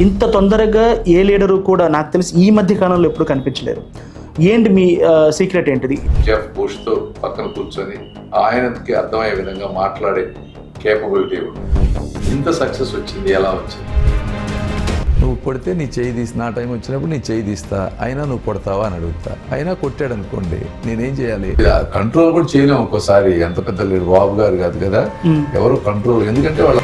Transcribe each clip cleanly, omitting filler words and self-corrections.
ఇంత తొందరగా ఏ లీడరు కూడా నాకు తెలిసి ఈ మధ్య కాలంలో ఎప్పుడు కనిపించలేరు. ఏంటి మీ సీక్రెట్ ఏంటిది? జెఫ్ బుష్తో పక్కన కూర్చొని ఆయనకి అర్థమయ్యే విధంగా మాట్లాడే కేపబిలిటీ ఉంది. ఇంత సక్సెస్ వచ్చింది ఎలా వచ్చింది? నువ్వు కొడితే నీ చేయి తీసి, నా టైం వచ్చినప్పుడు నీ చేయి తీస్తా, అయినా నువ్వు కొడతావా అని అడుగుతా. అయినా కొట్టాడు అనుకోండి, నేనేం చేయాలి? కంట్రోల్ కూడా చేయలేము ఒక్కోసారి. ఎంత పెద్ద లీడర్ బాబు గారు కాదు కదా, ఎవరు కంట్రోల్, ఎందుకంటే వాళ్ళ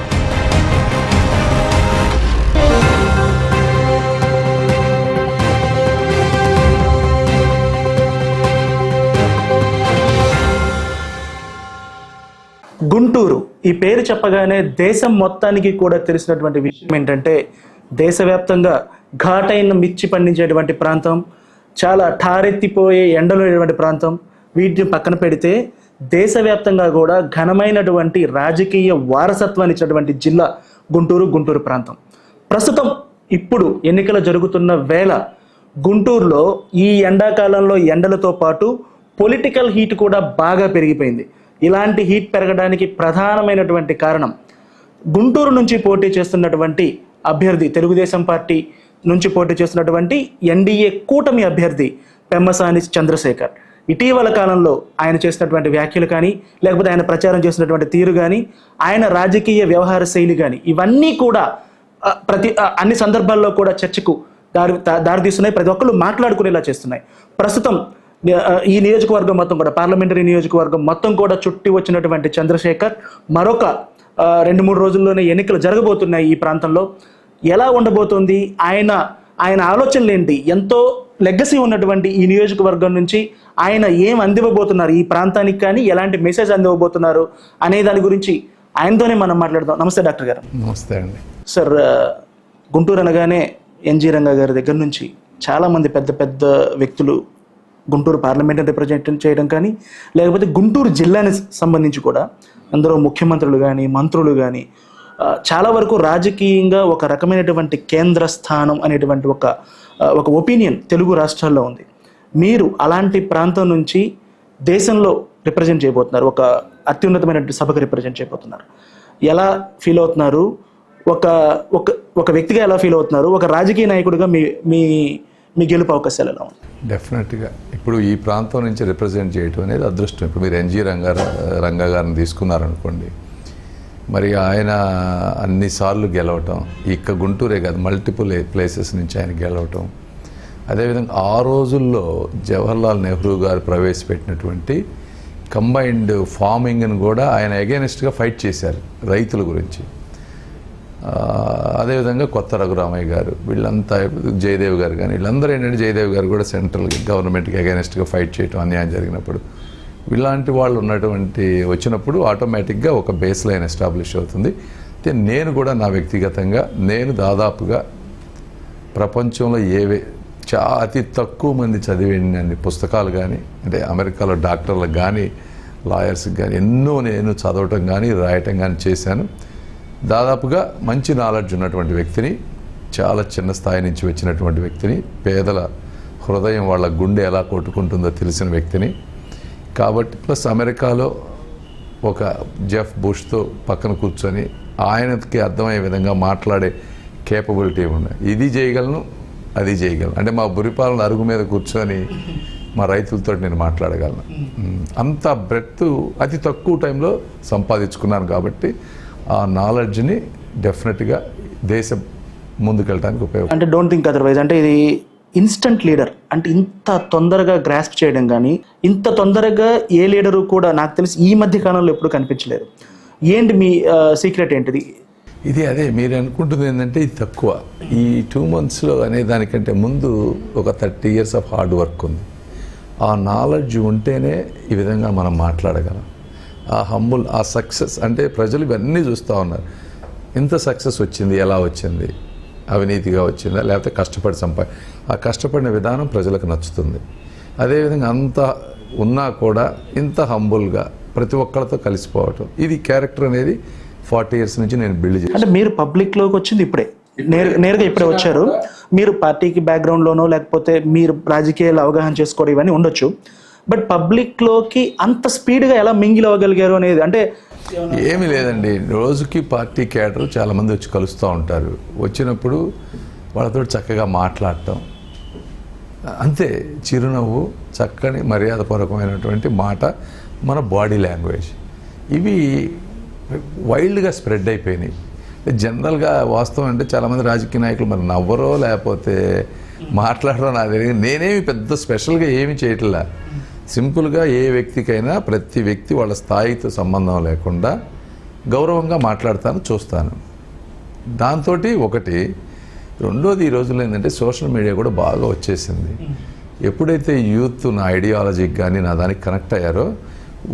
గుంటూరు ఈ పేరు చెప్పగానే దేశం మొత్తానికి కూడా తెలిసినటువంటి విషయం ఏంటంటే, దేశవ్యాప్తంగా ఘాటైన మిర్చి పండించేటువంటి ప్రాంతం, చాలా ఠారెత్తిపోయే ఎండలు ప్రాంతం. వీటిని పక్కన పెడితే దేశవ్యాప్తంగా కూడా ఘనమైనటువంటి రాజకీయ వారసత్వాన్ని ఇచ్చినటువంటి జిల్లా గుంటూరు ప్రాంతం. ప్రస్తుతం ఇప్పుడు ఎన్నికలు జరుగుతున్న వేళ గుంటూరులో ఈ ఎండాకాలంలో ఎండలతో పాటు పొలిటికల్ హీట్ కూడా బాగా పెరిగిపోయింది. ఇలాంటి హీట్ పెరగడానికి ప్రధానమైనటువంటి కారణం గుంటూరు నుంచి పోటీ చేస్తున్నటువంటి అభ్యర్థి, తెలుగుదేశం పార్టీ నుంచి పోటీ చేస్తున్నటువంటి ఎన్డీఏ కూటమి అభ్యర్థి పెమ్మసాని చంద్రశేఖర్. ఇటీవల కాలంలో ఆయన చేసినటువంటి వ్యాఖ్యలు కానీ, లేకపోతే ఆయన ప్రచారం చేసినటువంటి తీరు కానీ, ఆయన రాజకీయ వ్యవహార శైలి కానీ, ఇవన్నీ కూడా అన్ని సందర్భాల్లో కూడా చర్చకు దారితీస్తున్నాయి. ప్రతి ఒక్కళ్ళు మాట్లాడుకునేలా చేస్తున్నాయి. ప్రస్తుతం ఈ నియోజకవర్గం మొత్తం కూడా, పార్లమెంటరీ నియోజకవర్గం మొత్తం కూడా చుట్టి వచ్చినటువంటి చంద్రశేఖర్ మరొక 2-3 రోజుల్లోనే ఎన్నికలు జరగబోతున్నాయి. ఈ ప్రాంతంలో ఎలా ఉండబోతోంది, ఆయన ఆలోచనలు ఏంటి, ఎంతో లెగసీ ఉన్నటువంటి ఈ నియోజకవర్గం నుంచి ఆయన ఏం అందివ్వబోతున్నారు ఈ ప్రాంతానికి, కానీ ఎలాంటి మెసేజ్ అందివ్వబోతున్నారు అనే దాని గురించి ఆయనతోనే మనం మాట్లాడదాం. నమస్తే డాక్టర్ గారు. నమస్తే అండి. సార్, గుంటూరు అనగానే ఎన్జీ రంగా గారి దగ్గర నుంచి చాలామంది పెద్ద పెద్ద వ్యక్తులు గుంటూరు పార్లమెంట్ని రిప్రజెంట్ చేయడం కానీ, లేకపోతే గుంటూరు జిల్లాని సంబంధించి కూడా అందరూ ముఖ్యమంత్రులు కానీ, మంత్రులు కానీ, చాలా వరకు రాజకీయంగా ఒక రకమైనటువంటి కేంద్ర స్థానం అనేటువంటి ఒక ఒపీనియన్ తెలుగు రాష్ట్రాల్లో ఉంది. మీరు అలాంటి ప్రాంతం నుంచి దేశంలో రిప్రజెంట్ చేయబోతున్నారు, ఒక అత్యున్నతమైనటువంటి సభకు రిప్రజెంట్ చేయబోతున్నారు. ఎలా ఫీల్ అవుతున్నారు? ఒక వ్యక్తిగా ఎలా ఫీల్ అవుతున్నారు? ఒక రాజకీయ నాయకుడిగా మీ గెలుపు అవకాశాలు ఎలా ఉన్నాయి? డెఫినెట్గా ఇప్పుడు ఈ ప్రాంతం నుంచి రిప్రజెంట్ చేయటం అనేది అదృష్టం. ఇప్పుడు మీరు ఎన్జీ రంగా గారిని తీసుకున్నారనుకోండి, మరి ఆయన అన్నిసార్లు గెలవటం, ఇక గుంటూరే కాదు మల్టిపుల్ ప్లేసెస్ నుంచి ఆయన గెలవటం, అదేవిధంగా ఆ రోజుల్లో జవహర్లాల్ నెహ్రూ గారు ప్రవేశపెట్టినటువంటి కంబైన్డ్ ఫార్మింగ్ని కూడా ఆయన అగైనెస్ట్గా ఫైట్ చేశారు రైతుల గురించి. అదేవిధంగా కొత్త రఘురామయ్య గారు, వీళ్ళంతా, జయదేవ్ గారు కానీ, వీళ్ళందరూ ఏంటంటే జయదేవ్ గారు కూడా సెంట్రల్ గవర్నమెంట్కి అగైనెస్ట్గా ఫైట్ చేయటం, అన్యాయం జరిగినప్పుడు ఇలాంటి వాళ్ళు వచ్చినప్పుడు ఆటోమేటిక్గా ఒక బేస్ లైన్ ఎస్టాబ్లిష్ అవుతుంది. అయితే నేను కూడా నా వ్యక్తిగతంగా నేను దాదాపుగా ప్రపంచంలో అతి తక్కువ మంది చదివిన పుస్తకాలు కానీ, అంటే అమెరికాలో డాక్టర్లకు కానీ, లాయర్స్కి కానీ ఎన్నో నేను చదవటం కానీ రాయటం కానీ చేశాను. దాదాపుగా మంచి నాలెడ్జ్ ఉన్నటువంటి వ్యక్తిని, చాలా చిన్న స్థాయి నుంచి వచ్చినటువంటి వ్యక్తిని, పేదల హృదయం వాళ్ళ గుండె ఎలా కొట్టుకుంటుందో తెలిసిన వ్యక్తిని కాబట్టి, ప్లస్ అమెరికాలో ఒక జెఫ్ బుష్తో పక్కన కూర్చొని ఆయనకి అర్థమయ్యే విధంగా మాట్లాడే కేపబిలిటీ ఉన్నాయి. ఇది చేయగలను, అది చేయగలను, అంటే మా బురిపాలన అరుగు మీద కూర్చొని మా రైతులతో నేను మాట్లాడగలను. అంత బ్రెడ్త్ అతి తక్కువ టైంలో సంపాదించుకున్నాను కాబట్టి ఆ నాలెడ్జ్ని డెఫినెట్గా దేశం ముందుకెళ్ళడానికి ఉపయోగం. అంటే డోంట్ థింక్ అదర్వైజ్, అంటే ఇది ఇన్స్టంట్ లీడర్, అంటే ఇంత తొందరగా గ్రాస్ప్ చేయడం కానీ, ఇంత తొందరగా ఏ లీడరు కూడా నాకు తెలిసి ఈ మధ్య కాలంలో ఎప్పుడు కనిపించలేదు. ఏంటి మీ సీక్రెట్ ఏంటిది? అదే మీరు అనుకుంటుంది ఏంటంటే ఇది తక్కువ. ఈ 2 monthsలో అనే దానికంటే ముందు ఒక 30 years ఆఫ్ హార్డ్ వర్క్ ఉంది. ఆ నాలెడ్జ్ ఉంటేనే ఈ విధంగా మనం మాట్లాడగలం. ఆ హంబుల్, ఆ సక్సెస్, అంటే ప్రజలు ఇవన్నీ చూస్తూ ఉన్నారు. ఇంత సక్సెస్ వచ్చింది, ఎలా వచ్చింది? అవినీతిగా వచ్చిందా, లేకపోతే కష్టపడి ఆ కష్టపడిన విధానం ప్రజలకు నచ్చుతుంది. అదేవిధంగా అంత ఉన్నా కూడా ఇంత హంబుల్గా ప్రతి ఒక్కరితో కలిసిపోవటం, ఇది క్యారెక్టర్ అనేది 40 years నుంచి నేను బిల్డ్ చేశాను. అంటే మీరు పబ్లిక్లోకి వచ్చింది ఇప్పుడే, నేరుగా ఇప్పుడే వచ్చారు. మీరు పార్టీకి బ్యాక్గ్రౌండ్లోనో లేకపోతే మీరు రాజకీయాలు అవగాహన చేసుకోవడం ఇవన్నీ ఉండొచ్చు, బట్ పబ్లిక్లోకి అంత స్పీడ్గా ఎలా మింగిల్ అవ్వగలిగారు అనేది, అంటే ఏమీ లేదండి. రోజుకి పార్టీ క్యాడర్ చాలామంది వచ్చి కలుస్తూ ఉంటారు. వచ్చినప్పుడు వాళ్ళతో చక్కగా మాట్లాడటం, అంతే. చిరునవ్వు, చక్కని మర్యాదపూర్వకమైనటువంటి మాట, మన బాడీ లాంగ్వేజ్, ఇవి వైల్డ్గా స్ప్రెడ్ అయిపోయినాయి. జనరల్గా వాస్తవం అంటే చాలామంది రాజకీయ నాయకులు మరి నవ్వరో లేకపోతే మాట్లాడరో నాకు తెలియదు. నేనేమి పెద్ద స్పెషల్గా ఏమి చేయట్లా. సింపుల్గా ఏ వ్యక్తికైనా ప్రతి వ్యక్తి వాళ్ళ స్థాయితో సంబంధం లేకుండా గౌరవంగా మాట్లాడతాను, చూస్తాను. దాంతో ఒకటి. రెండోది, ఈ రోజుల్లో ఏంటంటే సోషల్ మీడియా కూడా బాగా వచ్చేసింది. ఎప్పుడైతే యూత్ నా ఐడియాలజీకి కానీ నా దానికి కనెక్ట్ అయ్యారో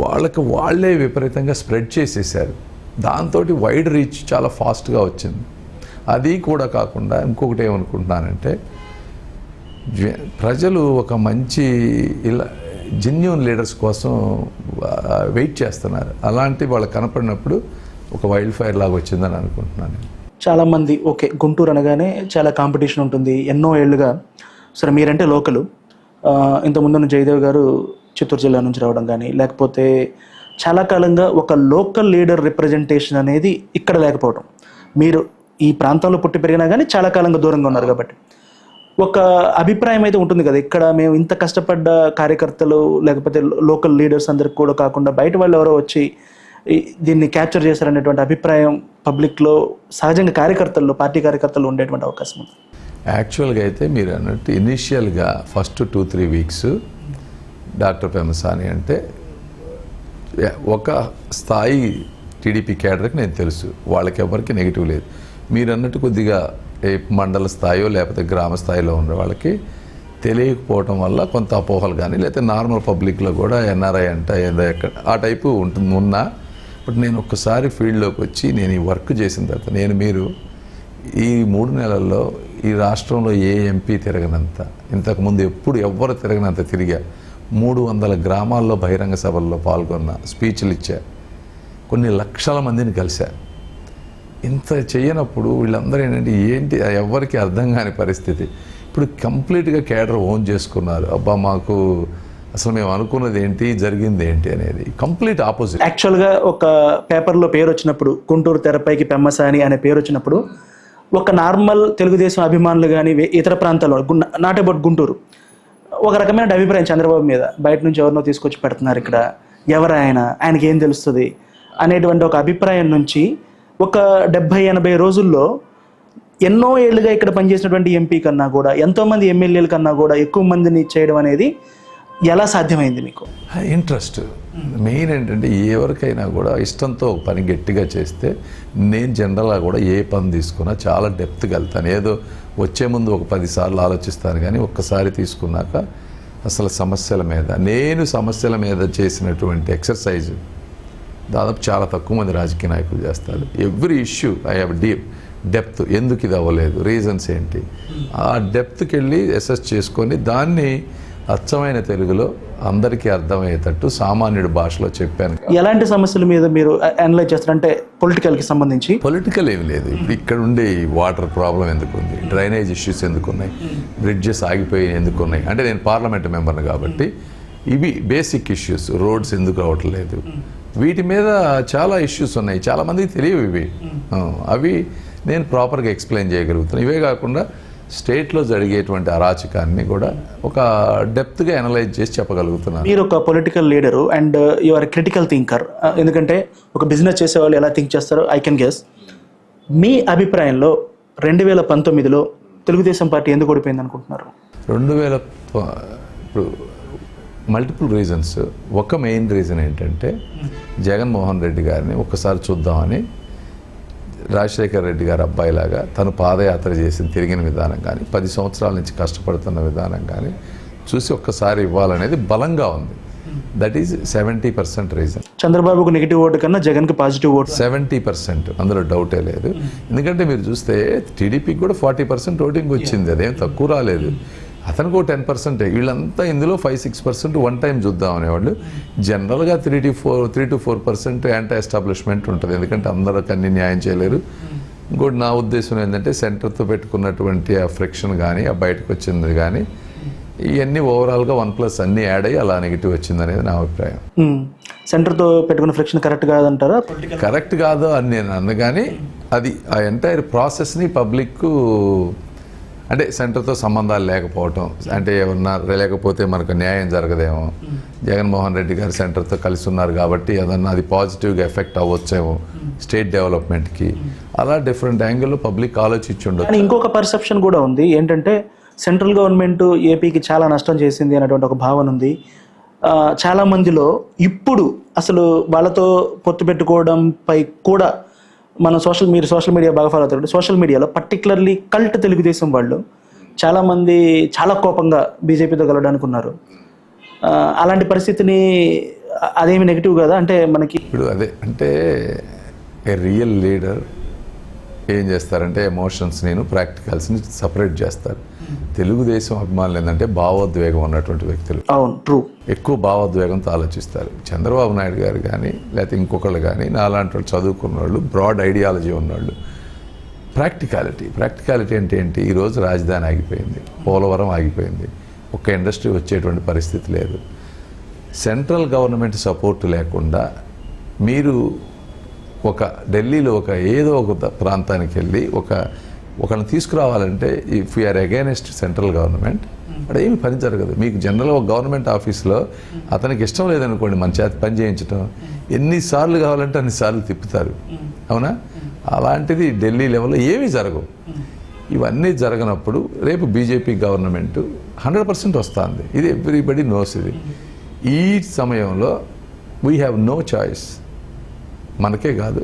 వాళ్ళకి వాళ్ళే విపరీతంగా స్ప్రెడ్ చేసేసారు. దాంతో వైడ్ రీచ్ చాలా ఫాస్ట్గా వచ్చింది. అది కూడా కాకుండా ఇంకొకటి ఏమనుకుంటున్నానంటే, ప్రజలు ఒక మంచి ఇలా జెన్యూన్ లీడర్స్ కోసం వెయిట్ చేస్తున్నారు. అలాంటి వాళ్ళు కనపడినప్పుడు ఒక వైల్డ్ ఫైర్ లాగా వచ్చిందని అనుకుంటున్నాను. చాలామంది ఓకే, గుంటూరు అనగానే చాలా కాంపిటీషన్ ఉంటుంది ఎన్నో ఏళ్ళుగా. సరే, మీరంటే లోకలు, ఇంతకుముందు జయదేవ్ గారు చిత్తూరు జిల్లా నుంచి రావడం కానీ, లేకపోతే చాలా కాలంగా ఒక లోకల్ లీడర్ రిప్రజెంటేషన్ అనేది ఇక్కడ లేకపోవడం, మీరు ఈ ప్రాంతంలో పుట్టి పెరిగినా కానీ చాలా కాలంగా దూరంగా ఉన్నారు కాబట్టి ఒక అభిప్రాయం అయితే ఉంటుంది కదా, ఇక్కడ మేము ఇంత కష్టపడ్డ కార్యకర్తలు లేకపోతే లోకల్ లీడర్స్ అందరికి కూడా కాకుండా బయట వాళ్ళు ఎవరో వచ్చి దీన్ని క్యాప్చర్ చేశారనేటువంటి అభిప్రాయం పబ్లిక్లో సహజంగా కార్యకర్తల్లో, పార్టీ కార్యకర్తలు ఉండేటువంటి అవకాశం ఉంది. యాక్చువల్గా అయితే మీరు అన్నట్టు ఇనీషియల్గా ఫస్ట్ 2-3 వీక్స్ డాక్టర్ పెమ్మసాని అంటే ఒక స్థాయి టీడీపీ క్యాడర్కి నేను తెలుసు, వాళ్ళకి ఎవరికి నెగిటివ్ లేదు. మీరు అన్నట్టు కొద్దిగా మండల స్థాయో లేకపోతే గ్రామ స్థాయిలో ఉన్న వాళ్ళకి తెలియకపోవటం వల్ల కొంత అపోహలు కానీ, లేకపోతే నార్మల్ పబ్లిక్లో కూడా ఎన్ఆర్ఐ అంట ఏదో ఎక్కడ ఆ టైపు ఉంటుంది ఉన్నా. బట్ నేను ఒక్కసారి ఫీల్డ్లోకి వచ్చి నేను ఈ వర్క్ చేసిన తర్వాత, మీరు ఈ 3 నెలల్లో ఈ రాష్ట్రంలో ఏ ఎంపీ తిరగనంత, ఇంతకుముందు ఎప్పుడు ఎవ్వరు తిరగనంత తిరిగా, 300 గ్రామాల్లో బహిరంగ సభల్లో పాల్గొన్న, స్పీచ్లు ఇచ్చా, కొన్ని లక్షల మందిని కలిసా. ఇంత చేయనప్పుడు వీళ్ళందరూ ఏంటి ఎవరికి అర్థం కాని పరిస్థితి. ఇప్పుడు కంప్లీట్గా కేడర్ ఓన్ చేసుకున్నారు. అబ్బా, మాకు అసలు మేము అనుకున్నది ఏంటి, జరిగింది ఏంటి అనేది కంప్లీట్ ఆపోజిట్. యాక్చువల్గా ఒక పేపర్లో పేరు వచ్చినప్పుడు, గుంటూరు తెరపైకి పెమ్మసాని అనే పేరు వచ్చినప్పుడు, ఒక నార్మల్ తెలుగుదేశం అభిమానులు కానీ ఇతర ప్రాంతాల్లో నాట్ అబౌట్ గుంటూరు ఒక రకమైన అభిప్రాయం చంద్రబాబు మీద, బయట నుంచి ఎవరినో తీసుకొచ్చి పెడుతున్నారు ఇక్కడ, ఎవరు ఆయనకి ఏం తెలుస్తుంది అనేటువంటి ఒక అభిప్రాయం నుంచి ఒక 70-80 రోజుల్లో ఎన్నో ఏళ్ళుగా ఇక్కడ పనిచేసినటువంటి ఎంపీ కన్నా కూడా, ఎంతోమంది ఎమ్మెల్యేల కన్నా కూడా ఎక్కువ మందిని చేయడం అనేది ఎలా సాధ్యమైంది మీకు? ఇంట్రెస్ట్ మెయిన్ ఏంటంటే, ఎవరికైనా కూడా ఇష్టంతో పని గట్టిగా చేస్తే, నేను జనరల్గా కూడా ఏ పని తీసుకున్నా చాలా డెప్త్గా వెళ్తాను. ఏదో వచ్చే ముందు ఒక 10 సార్లు ఆలోచిస్తాను, కానీ ఒక్కసారి తీసుకున్నాక అసలు సమస్యల మీద చేసినటువంటి ఎక్సర్సైజ్ దాదాపు చాలా తక్కువ మంది రాజకీయ నాయకులు చేస్తారు. Every issue I have depth, ఎందుకు ఇది అవ్వలేదు, రీజన్స్ ఏంటి, ఆ డెప్త్కి వెళ్ళి అసెస్ చేసుకొని దాన్ని అచ్చమైన తెలుగులో అందరికీ అర్థమయ్యేటట్టు సామాన్యుడి భాషలో చెప్పాను. ఎలాంటి సమస్యల మీద మీరు అనలైజ్ చేస్తారంటే పొలిటికల్కి సంబంధించి? పొలిటికల్ ఏమి లేదు. ఇప్పుడు ఇక్కడ ఉండే వాటర్ ప్రాబ్లం ఎందుకు ఉంది, డ్రైనేజ్ ఇష్యూస్ ఎందుకు ఉన్నాయి, బ్రిడ్జెస్ ఆగిపోయి ఎందుకు ఉన్నాయి అంటే, నేను పార్లమెంట్ మెంబర్ని కాబట్టి ఇవి బేసిక్ ఇష్యూస్. రోడ్స్ ఎందుకు రావట్లేదు, వీటి మీద చాలా ఇష్యూస్ ఉన్నాయి, చాలామందికి తెలియవు ఇవి. అవి నేను ప్రాపర్గా ఎక్స్ప్లెయిన్ చేయగలుగుతాను. ఇవే కాకుండా స్టేట్లో జరిగేటువంటి అరాచకాన్ని కూడా ఒక డెప్త్గా అనలైజ్ చేసి చెప్పగలుగుతున్నాను. మీరు ఒక political leader and you are critical thinker. ఎందుకంటే ఒక బిజినెస్ చేసేవాళ్ళు ఎలా థింక్ చేస్తారో ఐ కెన్ గెస్. మీ అభిప్రాయంలో 2019లో తెలుగుదేశం పార్టీ ఎందుకు ఓడిపోయింది అనుకుంటున్నారు? ఇప్పుడు మల్టిపుల్ రీజన్స్. ఒక మెయిన్ రీజన్ ఏంటంటే, జగన్మోహన్ రెడ్డి గారిని ఒక్కసారి చూద్దామని రాజశేఖర్ రెడ్డి గారు అబ్బాయిలాగా తను పాదయాత్ర చేసి తిరిగిన విధానం కానీ, 10 సంవత్సరాల నుంచి కష్టపడుతున్న విధానం కానీ చూసి ఒక్కసారి ఇవ్వాలనేది బలంగా ఉంది. That is 70% reason. చంద్రబాబుకు నెగిటివ్ ఓటు కన్నా జగన్కి పాజిటివ్ ఓటు 70%, అందులో డౌటే లేదు. ఎందుకంటే మీరు చూస్తే టీడీపీకి కూడా 40% ఓటింగ్ వచ్చింది, అదేం తక్కువ రాలేదు. అతనికి 10%. వీళ్ళంతా ఇందులో 5-6% వన్ టైం చూద్దాం అనేవాళ్ళు. జనరల్గా 3-4% యాంటీ ఎస్టాబ్లిష్మెంట్ ఉంటుంది, ఎందుకంటే అందరికి అన్ని న్యాయం చేయలేరు. ఇంకోటి నా ఉద్దేశం ఏంటంటే, సెంటర్తో పెట్టుకున్నటువంటి ఆ ఫ్రిక్షన్ కానీ, ఆ బయటకు వచ్చింది కానీ, ఇవన్నీ ఓవరాల్గా 1+ అన్నీ యాడ్ అయ్యి అలా నెగిటివ్ వచ్చింది అనేది నా అభిప్రాయం. సెంటర్తో పెట్టుకున్న ఫ్రిక్షన్ కరెక్ట్ కాదంటారా? కరెక్ట్ కాదు అని నేను అన్న, కానీ అది ఆ ఎంటైర్ ప్రాసెస్ని పబ్లిక్ అంటే సెంటర్తో సంబంధాలు లేకపోవటం, అంటే ఏమన్నా లేకపోతే మనకు న్యాయం జరగదేమో, జగన్మోహన్ రెడ్డి గారు సెంటర్తో కలిసి ఉన్నారు కాబట్టి ఏదన్నా అది పాజిటివ్గా ఎఫెక్ట్ అవ్వచ్చేమో స్టేట్ డెవలప్మెంట్కి, అలా డిఫరెంట్ యాంగిల్లో పబ్లిక్ ఆలోచించి ఉండొచ్చు. కానీ ఇంకొక పర్సెప్షన్ కూడా ఉంది ఏంటంటే సెంట్రల్ గవర్నమెంట్ ఏపీకి చాలా నష్టం చేసింది అనేటువంటి ఒక భావన ఉంది. చాలా మందిలో ఇప్పుడు అసలు వాళ్ళతో పొత్తు పెట్టుకోవడంపై కూడా మనం సోషల్ మీడియా బాగా ఫాలో అవుతారు. సోషల్ మీడియాలో పర్టికులర్లీ కల్ట్ తెలుగుదేశం వాళ్ళు చాలామంది చాలా కోపంగా బీజేపీతో కలవడానికి ఉన్నారు. అలాంటి పరిస్థితిని అదేమి నెగిటివ్ కదా అంటే మనకి ఇప్పుడు అదే అంటే ఏ రియల్ లీడర్ ఏం చేస్తారంటే ఎమోషన్స్ ప్రాక్టికల్స్ని సపరేట్ చేస్తారు. తెలుగుదేశం అభిమానులు ఏంటంటే భావోద్వేగం ఉన్నటువంటి వ్యక్తులు, అవును ట్రూ, ఎక్కువ భావోద్వేగంతో ఆలోచిస్తారు. చంద్రబాబు నాయుడు గారు కానీ లేకపోతే ఇంకొకళ్ళు కానీ నాలాంటి వాళ్ళు చదువుకున్న వాళ్ళు, బ్రాడ్ ఐడియాలజీ ఉన్నవాళ్ళు, ప్రాక్టికాలిటీ అంటే ఏంటి? ఈరోజు రాజధాని ఆగిపోయింది, పోలవరం ఆగిపోయింది, ఒక్క ఇండస్ట్రీ వచ్చేటువంటి పరిస్థితి లేదు. సెంట్రల్ గవర్నమెంట్ సపోర్ట్ లేకుండా మీరు ఒక ఢిల్లీలో ఏదో ఒక ప్రాంతానికి వెళ్ళి ఒకరిని తీసుకురావాలంటే if you are against central government అక్కడ ఏమి పని జరగదు. మీకు జనరల్గా ఒక గవర్నమెంట్ ఆఫీస్లో అతనికి ఇష్టం లేదనుకోండి మన చేత పని చేయించడం, ఎన్నిసార్లు కావాలంటే అన్నిసార్లు తిప్పుతారు, అవునా? అలాంటిది ఢిల్లీ లెవెల్లో ఏమీ జరగవు. ఇవన్నీ జరగనప్పుడు రేపు బీజేపీ గవర్నమెంట్ 100% వస్తుంది. ఇది ఎవ్రీబడి నోస్. ఇది ఈ సమయంలో వీ హ్యావ్ నో చాయిస్. మనకే కాదు,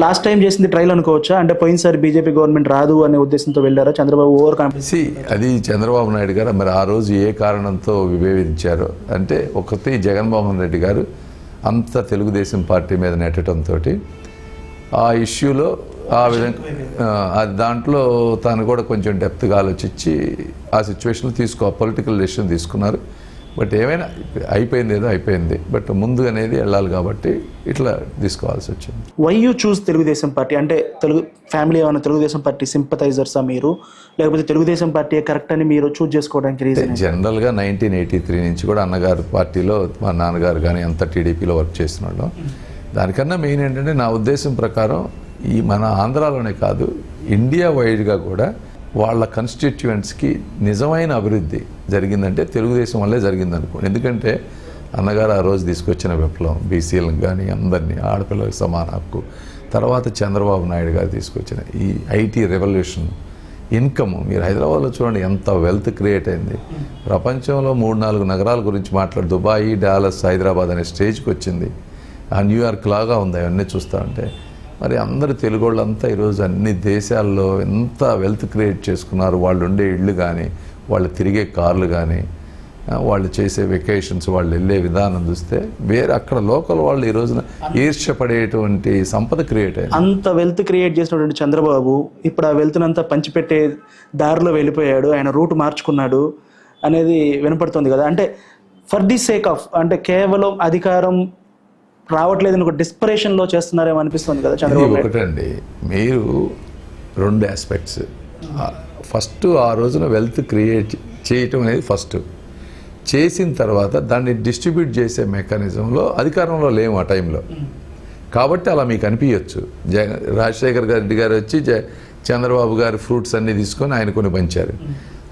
లాస్ట్ టైం చేసింది ట్రైల్ అనుకోవచ్చా? అంటే పోయినసారి బీజేపీ గవర్నమెంట్ రాదు అనే ఉద్దేశంతో వెళ్ళారా చంద్రబాబు? ఓవర్ కాన్ఫిడెన్స్ అది చంద్రబాబు నాయుడు గారు మరి ఆ రోజు ఏ కారణంతో విభేదించారో అంటే ఒకటి జగన్మోహన్ రెడ్డి గారు అంత తెలుగుదేశం పార్టీ మీద నెట్టడంతో ఆ ఇష్యూలో ఆ విధంగా దాంట్లో తాను కూడా కొంచెం డెప్త్గా ఆలోచించి ఆ సిచ్యువేషన్లో పొలిటికల్ డెసిషన్ తీసుకున్నారు. బట్ ఏమైనా అయిపోయింది, ఏదో అయిపోయింది. బట్ ముందు అనేది వెళ్ళాలి కాబట్టి ఇట్లా తీసుకోవాల్సి వచ్చింది. Why you choose Telugu Desam party? అంటే ఫ్యామిలీ ఏమైనా తెలుగుదేశం పార్టీ సింపథైజర్సా మీరు, లేకపోతే తెలుగుదేశం పార్టీ కరెక్ట్ అని మీరు చూస్ చేసుకోవడానికి రీజన్? జనరల్గా 1983 నుంచి కూడా అన్నగారు పార్టీలో మా నాన్నగారు కానీ అంత టీడీపీలో వర్క్ చేస్తున్నాడు. దానికన్నా మెయిన్ ఏంటంటే నా ఉద్దేశం ప్రకారం ఈ మన ఆంధ్రాలోనే కాదు ఇండియా వైడ్గా కూడా వాళ్ళ కాన్స్టిట్యూయెంట్స్కి నిజమైన అభివృద్ధి జరిగిందంటే తెలుగుదేశం వల్లే జరిగింది అనుకోండి. ఎందుకంటే అన్నగారు ఆ రోజు తీసుకొచ్చిన విప్లవం బీసీలకు కానీ అందరినీ, ఆడపిల్లలకు సమాన హక్కు, తర్వాత చంద్రబాబు నాయుడు గారు తీసుకొచ్చిన ఈ ఐటీ రెవల్యూషన్, ఇన్కమ్, మీరు హైదరాబాద్లో చూడండి ఎంత వెల్త్ క్రియేట్ అయింది. ప్రపంచంలో 3-4 నగరాల గురించి దుబాయ్, డాలస్, హైదరాబాద్ అనే స్టేజ్కి వచ్చింది. ఆ న్యూయార్క్ లాగా ఉంది అవన్నీ చూస్తూ ఉంటే. మరి అందరు తెలుగు వాళ్ళంతా ఈరోజు అన్ని దేశాల్లో ఎంత వెల్త్ క్రియేట్ చేసుకున్నారు. వాళ్ళు ఉండే ఇళ్ళు కానీ, వాళ్ళు తిరిగే కార్లు కానీ, వాళ్ళు చేసే వెకేషన్స్, వాళ్ళు వెళ్ళే విధానం చూస్తే వేరే అక్కడ లోకల్ వాళ్ళు ఈ రోజున ఈర్ష్యపడేటువంటి సంపద క్రియేట్ అయ్యింది. అంత వెల్త్ క్రియేట్ చేసినటువంటి చంద్రబాబు ఇప్పుడు ఆ వెల్త్నంతా పంచిపెట్టే దారిలో వెళ్ళిపోయాడు, ఆయన రూట్ మార్చుకున్నాడు అనేది వినపడుతుంది కదా. అంటే ఫర్ ది సేక్ ఆఫ్, అంటే కేవలం అధికారం రావట్లేదని ఒక డిస్పరేషన్లో చేస్తున్నారేమో అనిపిస్తుంది కదా చంద్రబాబు. ఒకటండి, మీరు 2 ఆస్పెక్ట్స్. ఫస్ట్ ఆ రోజున వెల్త్ క్రియేట్ చేయటం అనేది ఫస్ట్, చేసిన తర్వాత దాన్ని డిస్ట్రిబ్యూట్ చేసే మెకానిజంలో అధికారంలో లేము ఆ టైంలో. కాబట్టి అలా మీకు అనిపించవచ్చు. రాజశేఖర్ రెడ్డి గారు వచ్చి చంద్రబాబు గారు ఫ్రూట్స్ అన్నీ తీసుకొని ఆయన కొన్ని పంచారు.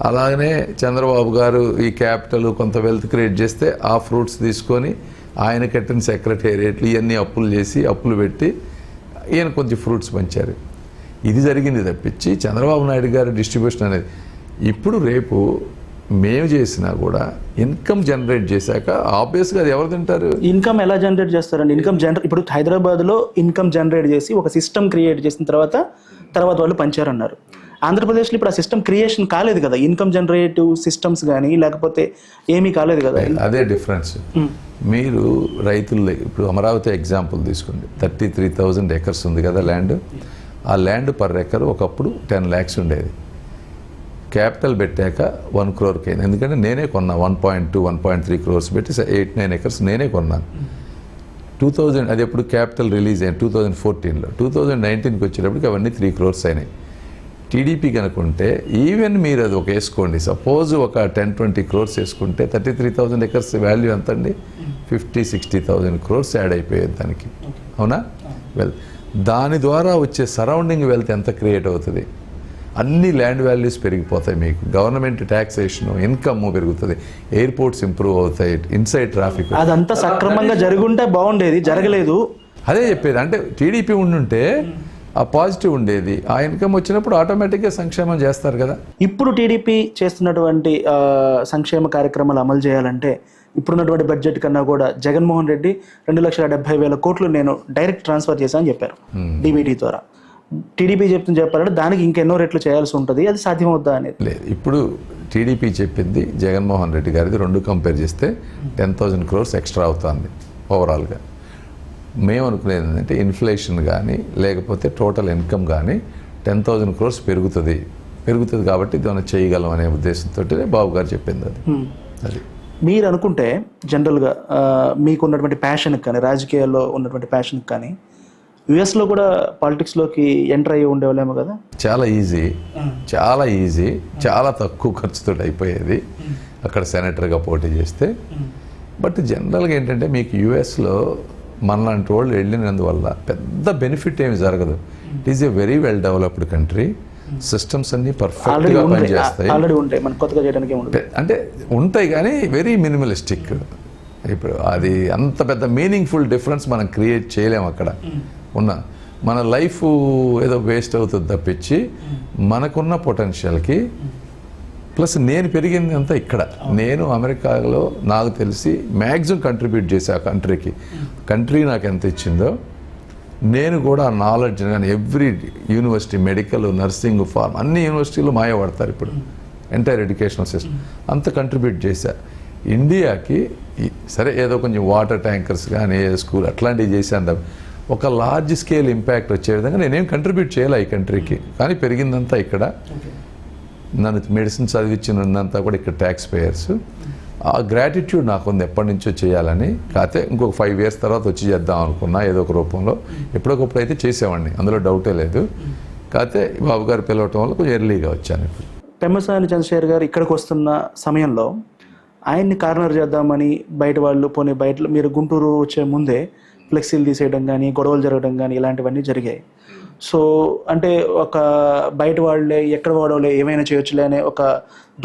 అలాగనే చంద్రబాబు గారు ఈ క్యాపిటల్ కొంత వెల్త్ క్రియేట్ చేస్తే ఆ ఫ్రూట్స్ తీసుకొని ఆయన కట్టిన సెక్రటేరియట్లు ఇవన్నీ అప్పులు పెట్టి ఈయన కొంచెం ఫ్రూట్స్ పంచారు. ఇది జరిగింది తప్పించి చంద్రబాబు నాయుడు గారి డిస్ట్రిబ్యూషన్ అనేది. ఇప్పుడు రేపు మేము చేసినా కూడా ఇన్కమ్ జనరేట్ చేశాక ఆబ్వియస్గా అది ఎవరు తింటారు? ఇన్కమ్ ఎలా జనరేట్ చేస్తారండి? ఇప్పుడు హైదరాబాద్లో ఇన్కమ్ జనరేట్ చేసి ఒక సిస్టమ్ క్రియేట్ చేసిన తర్వాత వాళ్ళు పంచారన్నారు. ఆంధ్రప్రదేశ్లో ఇప్పుడు ఆ సిస్టమ్ క్రియేషన్ కాలేదు కదా, ఇన్కమ్ జనరేటివ్ సిస్టమ్స్ కానీ లేకపోతే ఏమీ కాలేదు కదా. అదే డిఫరెన్స్. మీరు రైతులు ఇప్పుడు అమరావతి ఎగ్జాంపుల్ తీసుకోండి, 33,000 ఎకర్స్ ఉంది కదా ల్యాండ్. ఆ ల్యాండ్ పర్ ఎకర్ ఒకప్పుడు 10 lakhs ఉండేది. క్యాపిటల్ పెట్టాక 1 crore అయింది. ఎందుకంటే నేనే కొన్నా 1.2, 1.3 crores పెట్టి 8-9 acres నేనే కొన్నాను. 2000 అది ఎప్పుడు క్యాపిటల్ రిలీజ్ అయింది 2014లో. 2019కి వచ్చేటప్పటికి అవన్నీ 3 crores అయినాయి. టీడీపీ కనుకుంటే ఈవెన్ మీరు అది ఒక వేసుకోండి, సపోజ్ ఒక 10-20 crores వేసుకుంటే 33,000 acres వాల్యూ ఎంత అండి? 50-60,000 crores యాడ్ అయిపోయేది దానికి, అవునా? దాని ద్వారా వచ్చే సరౌండింగ్ వెల్త్ ఎంత క్రియేట్ అవుతుంది? అన్ని ల్యాండ్ వాల్యూస్ పెరిగిపోతాయి, మీకు గవర్నమెంట్ ట్యాక్సేషన్, ఇన్కమ్ పెరుగుతుంది, ఎయిర్పోర్ట్స్ ఇంప్రూవ్ అవుతాయి, ఇన్సైడ్ ట్రాఫిక్. అదంతా సక్రమంగా జరుగుంటే బాగుండేది, జరగలేదు. అదే చెప్పేది. అంటే టీడీపీ ఉండుంటే ఆ పాజిటివ్ ఉండేది, ఆ ఇన్కమ్ వచ్చినప్పుడు ఆటోమేటిక్గా సంక్షేమం చేస్తారు కదా. ఇప్పుడు టీడీపీ చేస్తున్నటువంటి సంక్షేమ కార్యక్రమాలు అమలు చేయాలంటే ఇప్పుడున్నటువంటి బడ్జెట్ కన్నా కూడా జగన్మోహన్ రెడ్డి 2,70,000 కోట్లు నేను డైరెక్ట్ ట్రాన్స్ఫర్ చేశానని చెప్పారు డీబీటీ ద్వారా. టీడీపీ చెప్పాలంటే దానికి ఇంకెన్నో రెట్లు చేయాల్సి ఉంటుంది, అది సాధ్యమవుద్దా అనేది లేదు. ఇప్పుడు టీడీపీ చెప్పింది జగన్మోహన్ రెడ్డి గారిది రెండు కంపేర్ చేస్తే 10,000 crores ఎక్స్ట్రా అవుతుంది ఓవరాల్గా. మేము అనుకునేది ఏంటంటే ఇన్ఫ్లేషన్ కానీ లేకపోతే టోటల్ ఇన్కమ్ కానీ 10,000 crores పెరుగుతుంది కాబట్టి దాన్ని చేయగలం అనే ఉద్దేశంతో బాబు గారు చెప్పింది అది. మీరు అనుకుంటే జనరల్గా మీకు ఉన్నటువంటి ప్యాషన్కి కానీ రాజకీయాల్లో ఉన్నటువంటి ప్యాషన్కి కానీ యుఎస్లో కూడా పాలిటిక్స్లోకి ఎంటర్ అయ్యి ఉండేవాళ్ళేమో కదా. చాలా ఈజీ, చాలా తక్కువ ఖర్చుతో అయిపోయేది అక్కడ సెనేటర్గా పోటీ చేస్తే. బట్ జనరల్గా ఏంటంటే మీకు యుఎస్లో మనలాంటి వాళ్ళు వెళ్ళినందువల్ల పెద్ద బెనిఫిట్ ఏమి జరగదు. It is a very well developed country, systems అన్నీ పర్ఫెక్ట్గా పనిచేస్తాయి. అంటే ఉంటాయి కానీ వెరీ మినిమలిస్టిక్. ఇప్పుడు అది అంత పెద్ద మీనింగ్ఫుల్ డిఫరెన్స్ మనం క్రియేట్ చేయలేము అక్కడ ఉన్న. మన లైఫ్ ఏదో వేస్ట్ అవుతుంది తప్పించి మనకున్న పొటెన్షియల్కి ప్లస్ నేను పెరిగింది అంతా ఇక్కడ. నేను అమెరికాలో నాకు తెలిసి మ్యాక్సిమం కంట్రిబ్యూట్ చేసే ఆ కంట్రీ నాకు ఎంత ఇచ్చిందో నేను కూడా ఆ నాలెడ్జ్ కానీ every university, medical, nursing, pharm అన్ని యూనివర్సిటీలు మాయపడతారు ఇప్పుడు ఎంటైర్ ఎడ్యుకేషనల్ సిస్టమ్ అంత కంట్రిబ్యూట్ చేశా ఇండియాకి. సరే ఏదో కొంచెం వాటర్ ట్యాంకర్స్ కానీ స్కూల్ అట్లాంటివి చేశాను, ఒక లార్జ్ స్కేల్ ఇంపాక్ట్ వచ్చే విధంగా నేనేం కంట్రిబ్యూట్ చేయాలి ఈ కంట్రీకి. కానీ పెరిగిందంతా ఇక్కడ, నన్ను మెడిసిన్ చదివించినంతా కూడా ఇక్కడ ట్యాక్స్ పేయర్స్. ఆ గ్రాటిట్యూడ్ నాకు ఉంది ఎప్పటి నుంచో చేయాలని. కాకపోతే ఇంకొక 5 years తర్వాత వచ్చి చేద్దాం అనుకున్నా ఏదో ఒక రూపంలో. ఎప్పుడొకప్పుడు అయితే చేసేవాడిని, అందులో డౌటే లేదు. కాకపోతే బాబు గారు పిలవటం వల్ల కొంచెం ఎర్లీగా వచ్చాను. ఇప్పుడు పెమ్మసాని చంద్రశేఖర్ గారు ఇక్కడికి వస్తున్న సమయంలో ఆయన్ని కార్నర్ చేద్దామని బయట మీరు గుంటూరు వచ్చే ముందే ఫ్లెక్సీలు తీసేయడం కానీ గొడవలు జరగడం కానీ ఇలాంటివన్నీ జరిగాయి. సో అంటే ఒక బయట వాళ్ళే ఎక్కడ వాడలే ఏమైనా చేయొచ్చులే అనే ఒక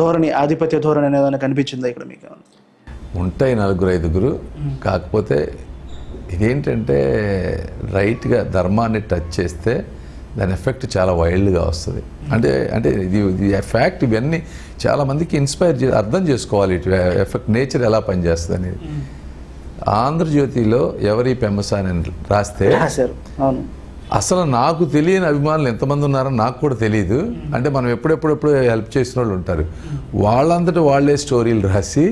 ధోరణి, ఆధిపత్య ధోరణి అనేది కనిపించింది ఇక్కడ మీకు? ఉంటాయి 4-5. కాకపోతే ఇదేంటంటే రైట్గా ధర్మాన్ని టచ్ చేస్తే దాని ఎఫెక్ట్ చాలా వైల్డ్గా వస్తుంది. అంటే ఇది ఫ్యాక్ట్. ఇవన్నీ చాలామందికి ఇన్స్పైర్ అర్థం చేసుకోవాలి ఇటు ఎఫెక్ట్, నేచర్ ఎలా పనిచేస్తుంది అనేది. ఆంధ్రజ్యోతిలో ఎవరి పెమ్మసాని రాస్తే అసలు నాకు తెలియని అభిమానులు ఎంతమంది ఉన్నారో నాకు కూడా తెలియదు. అంటే మనం ఎప్పుడెప్పుడు హెల్ప్ చేసిన వాళ్ళు ఉంటారు, వాళ్ళంతటా వాళ్ళే స్టోరీలు రాసి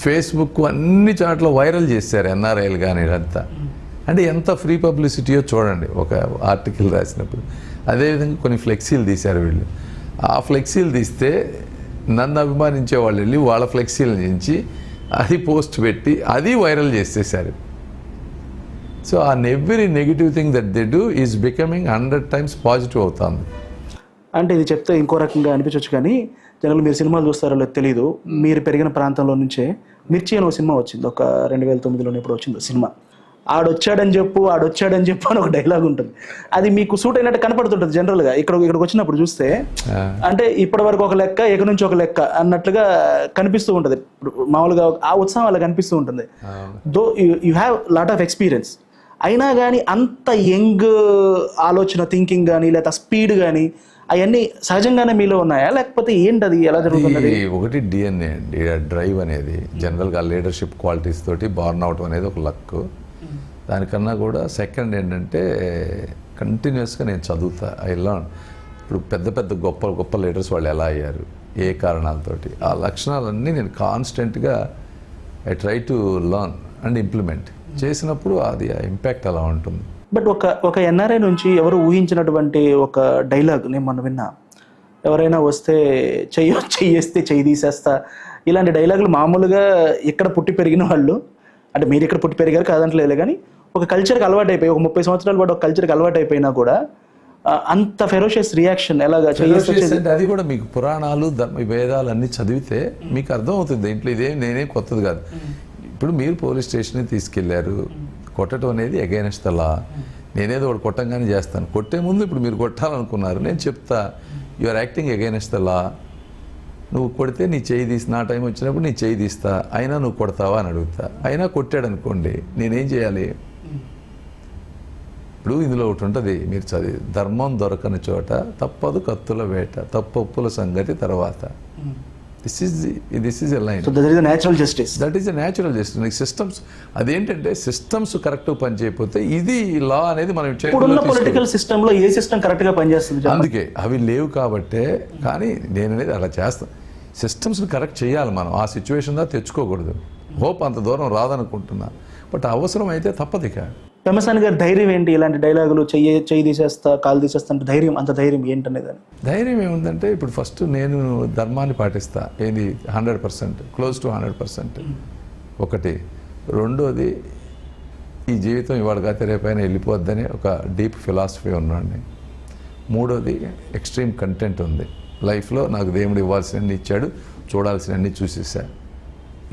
ఫేస్బుక్ అన్ని చోట్ల వైరల్ చేశారు ఎన్ఆర్ఐలు కానీ ఇదంతా. అంటే ఎంత ఫ్రీ పబ్లిసిటీయో చూడండి ఒక ఆర్టికల్ రాసినప్పుడు. అదేవిధంగా కొన్ని ఫ్లెక్సీలు తీశారు వీళ్ళు. ఆ ఫ్లెక్సీలు తీస్తే నన్ను అభిమానించే వాళ్ళు వెళ్ళి వాళ్ళ ఫ్లెక్సీలు నుంచి అది పోస్ట్ పెట్టి అది వైరల్ చేసేసారు. సో ఆ every negative thing that they do is becoming 100 times positive అవుతుంది. అంటే ఇది చెప్తే ఇంకో రకంగా అనిపించవచ్చు కానీ జనరల్ మీరు సినిమాలు చూస్తారో లేదో తెలీదు. మీరు పెరిగిన ప్రాంతంలో నుంచే మిర్చి అని ఒక సినిమా వచ్చింది, ఒక 2009లో ఎప్పుడు వచ్చిందో సినిమా. ఆడొచ్చాడని చెప్పు అని ఒక డైలాగ్ ఉంటుంది. అది మీకు సూట్ అయినట్టు కనపడుతుంటుంది జనరల్గా. ఇక్కడికి వచ్చినప్పుడు చూస్తే అంటే ఇప్పటి వరకు ఒక లెక్క, ఇక నుంచి ఒక లెక్క అన్నట్లుగా కనిపిస్తూ ఉంటుంది. మామూలుగా ఆ ఉత్సాహం అలా కనిపిస్తూ ఉంటుంది. Though you have lot of experience, అయినా కానీ అంత యంగ్ ఆలోచన, థింకింగ్ కానీ లేదా స్పీడ్ కానీ అవన్నీ సహజంగానే మీలో ఉన్నాయా లేకపోతే ఏంటి, అది ఎలా జరుగుతుంది? ఒకటి డిఎన్ఏ అండి, డ్రైవ్ అనేది జనరల్గా లీడర్షిప్ క్వాలిటీస్ తోటి బార్న్ అవటం అనేది ఒక లక్. దానికన్నా కూడా సెకండ్ ఏంటంటే కంటిన్యూస్గా నేను చదువుతా. ఇప్పుడు పెద్ద గొప్ప లీడర్స్ వాళ్ళు ఎలా అయ్యారు, ఏ కారణాలతోటి, ఆ లక్షణాలన్నీ నేను కాన్స్టెంట్గా I try to learn and implement చేసినప్పుడు అది ఆ ఇంపాక్ట్ అలా ఉంటుంది. బట్ ఒక ఎన్ఆర్ఐ నుంచి ఎవరు ఊహించినటువంటి ఒక డైలాగ్ నేను మొన్న విన్నా, ఎవరైనా వస్తే చెయ్యేస్తే చెయ్యి తీసేస్తా, ఇలాంటి డైలాగులు మామూలుగా ఇక్కడ పుట్టి పెరిగిన వాళ్ళు, అంటే మీరు ఇక్కడ పుట్టి పెరిగారు కాదంటలేదు కానీ ఒక కల్చర్కి అలవాటు అయిపోయి, ఒక 30 సంవత్సరాల పాటు ఒక కల్చర్కి అలవాటు అయిపోయినా కూడా అంత ఫెరోషియస్ రియాక్షన్ ఎలాగా? అది కూడా మీకు పురాణాలు వేదాలు అన్నీ చదివితే మీకు అర్థమవుతుంది. ఇంట్లో నేనేం కొత్తది కాదు. ఇప్పుడు మీరు పోలీస్ స్టేషన్కి తీసుకెళ్లారు, కొట్టడం అనేది అగైనెస్ట్ ద లా. నేనేదో ఒకటి కొట్టంగానే చేస్తాను. కొట్టే ముందు ఇప్పుడు మీరు కొట్టాలనుకున్నారు, నేను చెప్తా you are acting against the law. నువ్వు కొడితే నీ చేయి తీసి, నా టైం వచ్చినప్పుడు నీ చేయి తీస్తా, అయినా నువ్వు కొడతావా అని అడుగుతా. అయినా కొట్టాడు అనుకోండి, నేనేం చేయాలి? ఇప్పుడు ఇందులో ఒకటి ఉంటుంది, మీరు చదివి, ధర్మం దొరకని చోట తప్పదు కత్తుల వేట, తప్పొప్పుల సంగతి తర్వాత. This is a line. So that is the natural justice. That is a natural justice. నీకు సిస్టమ్స్ అదేంటంటే సిస్టమ్స్ కరెక్ట్గా పనిచేయకపోతే ఇది లా అనేది మనం ఇప్పుడున్న పొలిటికల్ సిస్టమ్ లో ఏ సిస్టమ్ కరెక్ట్ గా పనిచేస్తుంది? అందుకే అవి లేవు కాబట్టే. కానీ నేను అనేది అలా చేస్తాను. సిస్టమ్స్ని కరెక్ట్ చేయాలి మనం, ఆ సిచ్యువేషన్ దా తెచ్చుకోకూడదు. హోప్ అంత దూరం రాదనుకుంటున్నా, బట్ అవసరం అయితే తప్పదిక. పెమ్మసాని గారి ధైర్యం ఏంటి? ఇలాంటి డైలాగులు చెయ్యి తీసేస్తా, కాలు తీసేస్తా అంటే ధైర్యం, అంత ధైర్యం ఏంటనేది. ధైర్యం ఏముందంటే, ఇప్పుడు ఫస్ట్ నేను ధర్మాన్ని పాటిస్తా, ఏంది 100%, క్లోజ్ టు 100%. ఒకటి. రెండోది, ఈ జీవితం ఇవాళ కాతే రేపైన వెళ్ళిపోద్దని ఒక డీప్ ఫిలాసఫీ ఉన్నాండి. మూడోది, ఎక్స్ట్రీమ్ కంటెంట్ ఉంది లైఫ్లో. నాకు దేవుడు ఇవ్వాల్సినన్ని ఇచ్చాడు, చూడాల్సినన్ని చూసేసా.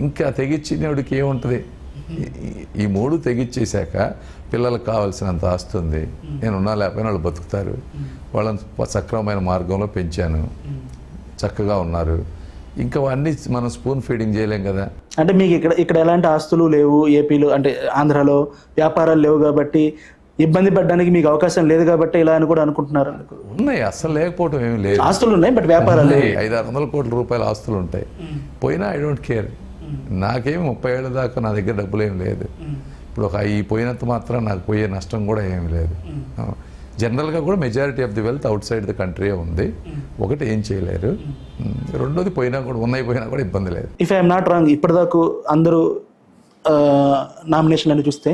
ఇంకా తెగిచ్చినోడికి ఏముంటుంది? ఈ మూడు తెగిచ్చేసాక పిల్లలకు కావాల్సినంత ఆస్తి ఉంది, నేను ఉన్నా లేకపోయినా వాళ్ళు బతుకుతారు, వాళ్ళని సక్రమమైన మార్గంలో పెంచాను, చక్కగా ఉన్నారు. ఇంకా అన్నీ మనం స్పూన్ ఫీడింగ్ చేయలేం కదా. అంటే మీకు ఇక్కడ ఎలాంటి ఆస్తులు లేవు ఏపీలో, అంటే ఆంధ్రాలో వ్యాపారాలు లేవు కాబట్టి ఇబ్బంది పడడానికి మీకు అవకాశం లేదు కాబట్టి ఇలా అని కూడా అనుకుంటున్నారు? ఉన్నాయి, అస్సలు లేకపోవడం ఏమి లేదు. ఆస్తులు ఉన్నాయి, బట్ వ్యాపారాలు 500-600 కోట్ల రూపాయల ఆస్తులు ఉంటాయి. పోయినా ఐ డోంట్ కేర్. నాకేమి 30 ఏళ్ళ దాకా నా దగ్గర డబ్బులు ఏమి లేదు. ఇప్పుడు ఈ పోయినంత మాత్రం నాకు పోయే నష్టం కూడా ఏమి లేదు. జనరల్గా కూడా majority of the wealth out side the country ఉంది. ఒకటి ఏం చేయలేరు, రెండోది పోయినా కూడా ఇబ్బంది లేదు. ఇఫ్ ఐఎమ్ నాట్ రాంగ్, ఇప్పటిదాకా అందరూ నామినేషన్ అని చూస్తే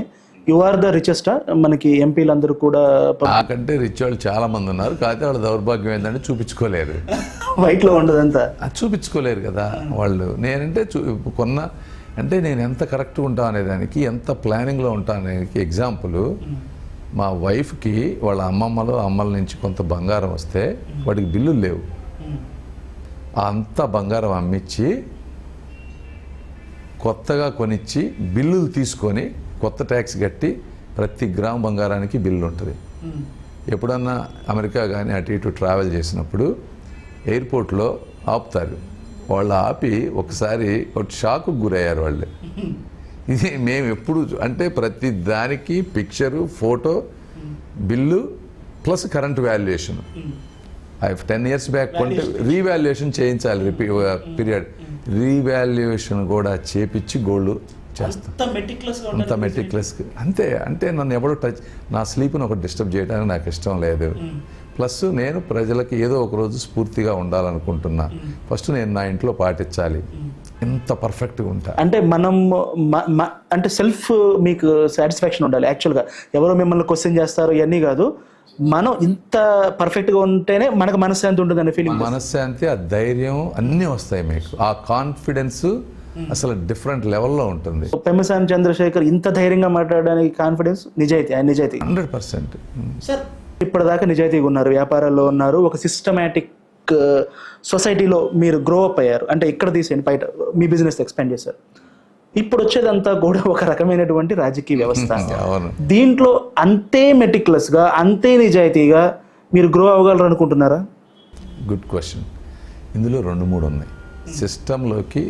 యు ఆర్ ద రిచెస్ట్. మనకి ఎంపీలు అందరూ కూడా నాకంటే రిచ్ వాళ్ళు చాలా మంది ఉన్నారు, కాకపోతే వాళ్ళ దౌర్భాగ్యం ఏంటంటే చూపించుకోలేరు. వైట్లో ఉండదంతా అది చూపించుకోలేరు కదా వాళ్ళు. నేనంటే అంటే నేను ఎంత కరెక్ట్గా ఉంటాను అనేదానికి, ఎంత ప్లానింగ్లో ఉంటాను అనేదానికి ఎగ్జాంపుల్, మా వైఫ్కి వాళ్ళ అమ్మల నుంచి కొంత బంగారం వస్తే వాటికి బిల్లులు లేవు. అంత బంగారం అమ్మించి కొత్తగా కొనిచ్చి బిల్లులు తీసుకొని కొత్త ట్యాక్స్ కట్టి ప్రతి గ్రామ్ బంగారానికి బిల్లు ఉంటుంది. ఎప్పుడన్నా అమెరికా కానీ అటు ఇటు ట్రావెల్ చేసినప్పుడు ఎయిర్పోర్ట్లో ఆపుతారు. వాళ్ళు ఆపి ఒకసారి ఒక షాకు గురయ్యారు వాళ్ళు. ఇది మేము ఎప్పుడు అంటే ప్రతి దానికి picture, photo, bill plus current valuation. 10 years back కొంటే రీవాల్యుయేషన్ చేయించాలి, పీరియడ్ రీవాల్యుయేషన్ కూడా చేపించి గోల్డ్ చేస్తాం. అంత మెటిక్లెస్. అంతే. అంటే నన్ను ఎవడో నా స్లీప్ని ఒకటి డిస్టర్బ్ చేయడానికి నాకు ఇష్టం లేదు. ప్లస్ నేను ప్రజలకి ఏదో ఒక రోజు స్ఫూర్తిగా ఉండాలనుకుంటున్నా. ఫస్ట్ నేను నా ఇంట్లో పాటించాలి, ఎంత పర్ఫెక్ట్గా ఉంటా. అంటే మనం అంటే సెల్ఫ్ మీకు సాటిస్ఫాక్షన్ ఉండాలి. యాక్చువల్గా ఎవరో మిమ్మల్ని క్వశ్చన్ చేస్తారు ఇవన్నీ కాదు, మనం ఇంత పర్ఫెక్ట్గా ఉంటేనే మనకు మనశ్శాంతి ఉంటుంది అనే ఫీలింగ్. మనశ్శాంతి, ఆ ధైర్యం అన్నీ వస్తాయి మీకు. ఆ కాన్ఫిడెన్స్ అసలు డిఫరెంట్ లెవెల్లో ఉంటుంది. పెమ్మసాని చంద్రశేఖర్ ఇంత ధైర్యంగా మాట్లాడడానికి కాన్ఫిడెన్స్, నిజాయితీ 100%. సార్ ఇప్పటిదాకా నిజాయితీగా ఉన్నారు, వ్యాపారాల్లో ఉన్నారు, ఒక సిస్టమేటిక్ సొసైటీలో మీరు గ్రో అప్ అయ్యారు. అంటే ఇక్కడ తీసేయండి, బయట మీ బిజినెస్ ఎక్స్పాండ్ చేశారు. ఇప్పుడు వచ్చేదంతా కూడా ఒక రకమైనటువంటి రాజకీయ వ్యవస్థ. దీంట్లో అంతే మెటిక్యులస్గా, అంతే నిజాయితీగా మీరు గ్రో అవ్వగలరు అనుకుంటున్నారా? Good question. ఇందులో 2-3 ఉన్నాయి. సిస్టంలోకి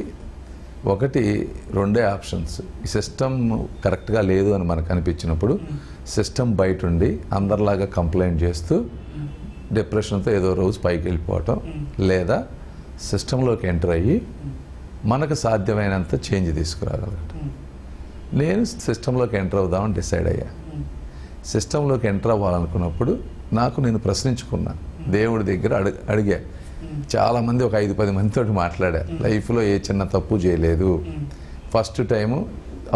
ఒకటి 2 ఆప్షన్స్. ఈ సిస్టమ్ కరెక్ట్గా లేదు అని మనకు అనిపించినప్పుడు సిస్టమ్ బయట ఉండి అందరిలాగా కంప్లైంట్ చేస్తూ డిప్రెషన్తో ఏదో రోజు పైకి వెళ్ళిపోవటం, లేదా సిస్టంలోకి ఎంటర్ అయ్యి మనకు సాధ్యమైనంత చేంజ్ తీసుకురాగలగటం. నేను సిస్టంలోకి ఎంటర్ అవుదామని డిసైడ్ అయ్యా. సిస్టంలోకి ఎంటర్ అవ్వాలనుకున్నప్పుడు నేను ప్రశ్నించుకున్నా, దేవుడి దగ్గర అడిగా. చాలామంది, ఒక 5-10 మందితో మాట్లాడా. లైఫ్లో ఏ చిన్న తప్పు చేయలేదు, ఫస్ట్ టైము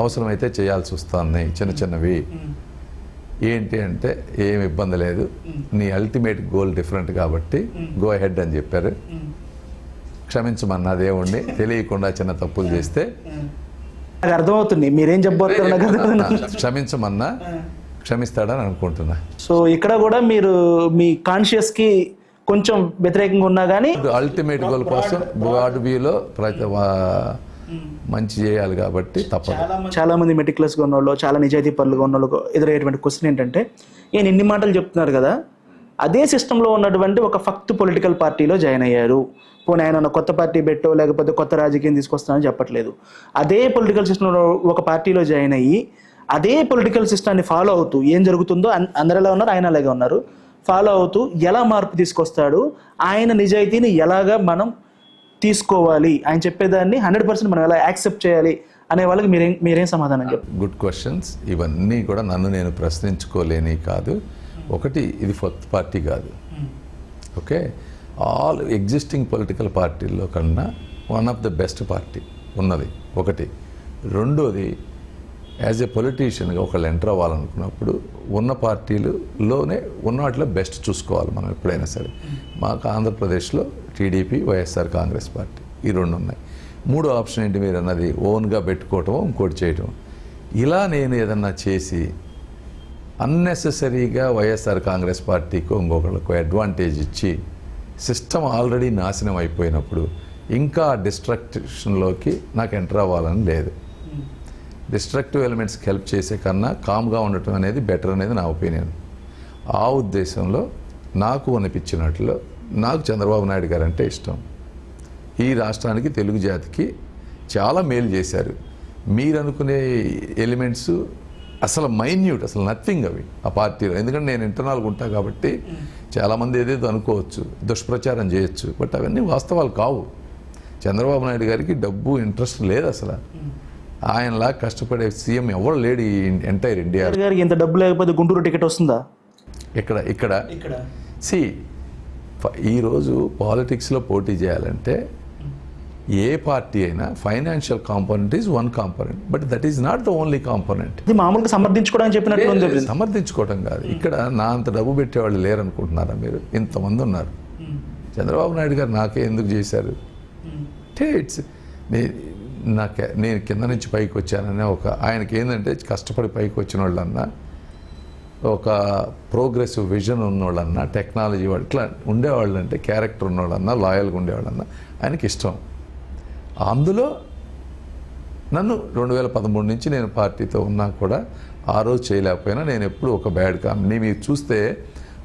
అవసరమైతే చేయాల్సి వస్తుంది చిన్నవి. ఏంటి అంటే ఏమి ఇబ్బంది లేదు, నీ అల్టిమేట్ గోల్ డిఫరెంట్ కాబట్టి గో అహెడ్ అని చెప్పారు. క్షమించమన్నా దేవుణ్ణి, తెలియకుండా చిన్న తప్పులు చేస్తే. నాకు అర్థమవుతుంది మీరేం చెప్పబోతున్నారు. క్షమించమన్నా క్షమిస్తాడని అనుకుంటున్నా. సో ఇక్కడ కూడా మీరు మీ కాన్షియస్కి కొంచెం వ్యతిరేకంగా ఉన్నా కానీ అల్టిమేట్ గోల్ కోసం గాడ్ వ్యూలో మంచి చేయాలి కాబట్టి తప్పదు. చాలా మంది మెటిక్యులస్గా ఉన్నోళ్ళు, చాలా నిజాయితీ పరులుగా ఉన్నోళ్ళు ఎదురయ్యేటువంటి క్వశ్చన్ ఏంటంటే, నేను ఇన్ని మాటలు చెప్తున్నారు కదా, అదే సిస్టంలో ఉన్నటువంటి ఒక ఫక్త్ పొలిటికల్ పార్టీలో జాయిన్ అయ్యారు. పోనీ ఆయన కొత్త పార్టీ పెట్టో లేకపోతే కొత్త రాజకీయం తీసుకొస్తానని చెప్పట్లేదు. అదే పొలిటికల్ సిస్టంలో ఒక పార్టీలో జాయిన్ అయ్యి అదే పొలిటికల్ సిస్టాన్ని ఫాలో అవుతూ ఏం జరుగుతుందో అందరు ఎలా ఉన్నారు, ఆయన అలాగే ఉన్నారు, ఫాలో అవుతూ ఎలా మార్పు తీసుకొస్తాడు, ఆయన నిజాయితీని ఎలాగా మనం తీసుకోవాలి, ఆయన చెప్పేదాన్ని 100% మనం ఎలా యాక్సెప్ట్ చేయాలి అనే వాళ్ళకి మీరేం సమాధానం చెప్పారు? Good questions. ఇవన్నీ కూడా నన్ను నేను ప్రశ్నించుకోలేని కాదు. ఒకటి, ఇది కొత్త పార్టీ కాదు. ఓకే, ఆల్ ఎగ్జిస్టింగ్ పొలిటికల్ పార్టీల్లో కన్నా one of the best party ఉన్నది ఒకటి. రెండోది, యాజ్ ఎ పొలిటీషియన్గా ఒకళ్ళు ఎంటర్ అవ్వాలనుకున్నప్పుడు ఉన్న పార్టీలలోనే ఉన్న వాటిలో బెస్ట్ చూసుకోవాలి మనం ఎప్పుడైనా సరే. మాకు ఆంధ్రప్రదేశ్లో టీడీపీ, వైఎస్ఆర్ కాంగ్రెస్ పార్టీ, ఈ రెండు ఉన్నాయి. మూడో ఆప్షన్ ఏంటి మీరు అన్నది, ఓన్గా పెట్టుకోవటం, ఇంకోటి చేయటం. ఇలా నేను ఏదన్నా చేసి అన్నెసెసరీగా వైఎస్ఆర్ కాంగ్రెస్ పార్టీకి ఇంకొకళ్ళకు అడ్వాంటేజ్ ఇచ్చి సిస్టమ్ ఆల్రెడీ నాశనం అయిపోయినప్పుడు ఇంకా డిస్ట్రక్షన్లోకి నాకు ఎంటర్ అవ్వాలని లేదు. డిస్ట్రక్టివ్ ఎలిమెంట్స్కి హెల్ప్ చేసే కన్నా కామ్గా ఉండటం అనేది బెటర్ అనేది నా ఒపీనియన్. ఆ ఉద్దేశంలో నాకు అనిపించినట్లు నాకు చంద్రబాబు నాయుడు గారు అంటే ఇష్టం. ఈ రాష్ట్రానికి, తెలుగు జాతికి చాలా మేలు చేశారు. మీరు అనుకునే ఎలిమెంట్స్ అసలు మైన్యూట్, అసలు నథింగ్ అవి ఆ పార్టీలో. ఎందుకంటే నేను ఇంటర్నల్గా ఉంటా కాబట్టి చాలామంది ఏదేదో అనుకోవచ్చు, దుష్ప్రచారం చేయొచ్చు, బట్ అవన్నీ వాస్తవాలు కావు. చంద్రబాబు నాయుడు గారికి డబ్బు ఇంట్రెస్ట్ లేదు అసలు. ఆయనలా కష్టపడే సీఎం ఎవరు లేడు ఈ ఎంటైర్ ఇండియా. గారికి ఇంత డబ్బు లేకపోతే గుంటూరు టికెట్ వస్తుందా? ఇక్కడ సి, ఈరోజు పాలిటిక్స్లో పోటీ చేయాలంటే ఏ పార్టీ అయినా financial component is one component, but that is not the only component. ఇది మామూలుగా సమర్థించుకోవడానికి చెప్పినట్టు. సమర్థించుకోవడం కాదు. ఇక్కడ నా అంత డబ్బు పెట్టేవాళ్ళు లేరు అనుకుంటున్నారా మీరు? ఇంతమంది ఉన్నారు. చంద్రబాబు నాయుడు గారు నాకే ఎందుకు చేశారు అంటే ఇట్స్ నేను కింద నుంచి పైకి వచ్చాననే ఒక ఆయనకి ఏంటంటే కష్టపడి పైకి వచ్చిన వాళ్ళన్నా, ఒక ప్రోగ్రెసివ్ విజన్ ఉన్నోళ్ళన్నా, టెక్నాలజీ వాళ్ళు ఇట్లా ఉండేవాళ్ళంటే, క్యారెక్టర్ ఉన్నోళ్ళన్నా, లాయల్గా ఉండేవాళ్ళన్నా ఆయనకి ఇష్టం. అందులో నన్ను 2013 నుంచి నేను పార్టీతో ఉన్నా కూడా ఆ రోజు చేయలేకపోయినా నేను ఎప్పుడు ఒక బ్యాడ్ కామెంట్. మీరు చూస్తే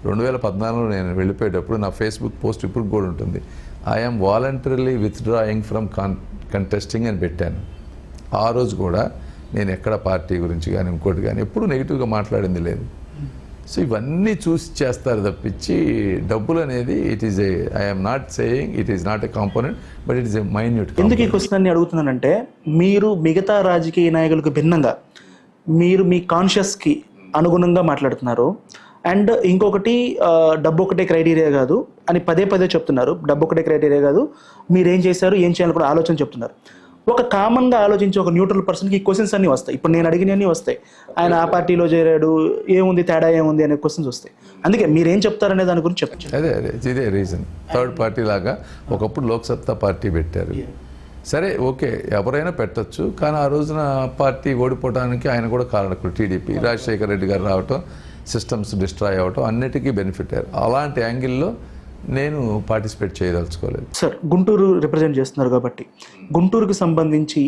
2014లో నేను వెళ్ళిపోయేటప్పుడు నా ఫేస్బుక్ పోస్ట్ ఇప్పుడు కూడా ఉంటుంది, I'm voluntarily withdrawing from contesting అని పెట్టాను. ఆ రోజు కూడా నేను ఎక్కడ పార్టీ గురించి కానీ ఇంకోటి కానీ ఎప్పుడు నెగిటివ్గా మాట్లాడింది లేదు. సో ఇవన్నీ చూసి చేస్తారు తప్పించి డబ్బులు అనేది it is I'm not saying it is not a component, but it is a minute. ఎందుకు ఈ క్వశ్చన్ అన్ని అడుగుతున్నానంటే, మీరు మిగతా రాజకీయ నాయకులకు భిన్నంగా మీరు మీ కాన్షియస్కి అనుగుణంగా మాట్లాడుతున్నారు. అండ్ ఇంకొకటి, డబ్బు ఒకటే క్రైటీరియా కాదు అని పదే చెప్తున్నారు. డబ్బు ఒకటే క్రైటీరియా కాదు, మీరేం చేశారు, ఏం చేయాలని కూడా ఆలోచన చెప్తున్నారు. ఒక కామన్గా ఆలోచించే ఒక న్యూట్రల్ పర్సన్కి ఈ క్వశ్చన్స్ అన్నీ వస్తాయి. ఇప్పుడు నేను అడిగినవన్నీ వస్తాయి. ఆయన ఆ పార్టీలో చేరాడు, ఏముంది తేడా ఏముంది అనే క్వశ్చన్స్ వస్తాయి. అందుకే మీరేం చెప్తారనే దాని గురించి చెప్పచ్చు. అదే ఇదే రీజన్. థర్డ్ పార్టీ లాగా ఒకప్పుడు లోక్సత్తా పార్టీ పెట్టారు. సరే, ఓకే, ఎవరైనా పెట్టచ్చు. కానీ ఆ రోజున పార్టీ ఓడిపోవడానికి ఆయన కూడా కారణకులు. టీడీపీ, రాజశేఖర రెడ్డి గారు రావటం, సిస్టమ్స్ డిస్ట్రాయ్ అవ్వటం, అన్నిటికీ బెనిఫిట్ అయ్యారు. అలాంటి యాంగిల్లో నేను పార్టిసిపేట్ చేయదలుచుకోలేదు. సార్, గుంటూరు రిప్రజెంట్ చేస్తున్నారు కాబట్టి గుంటూరుకి సంబంధించి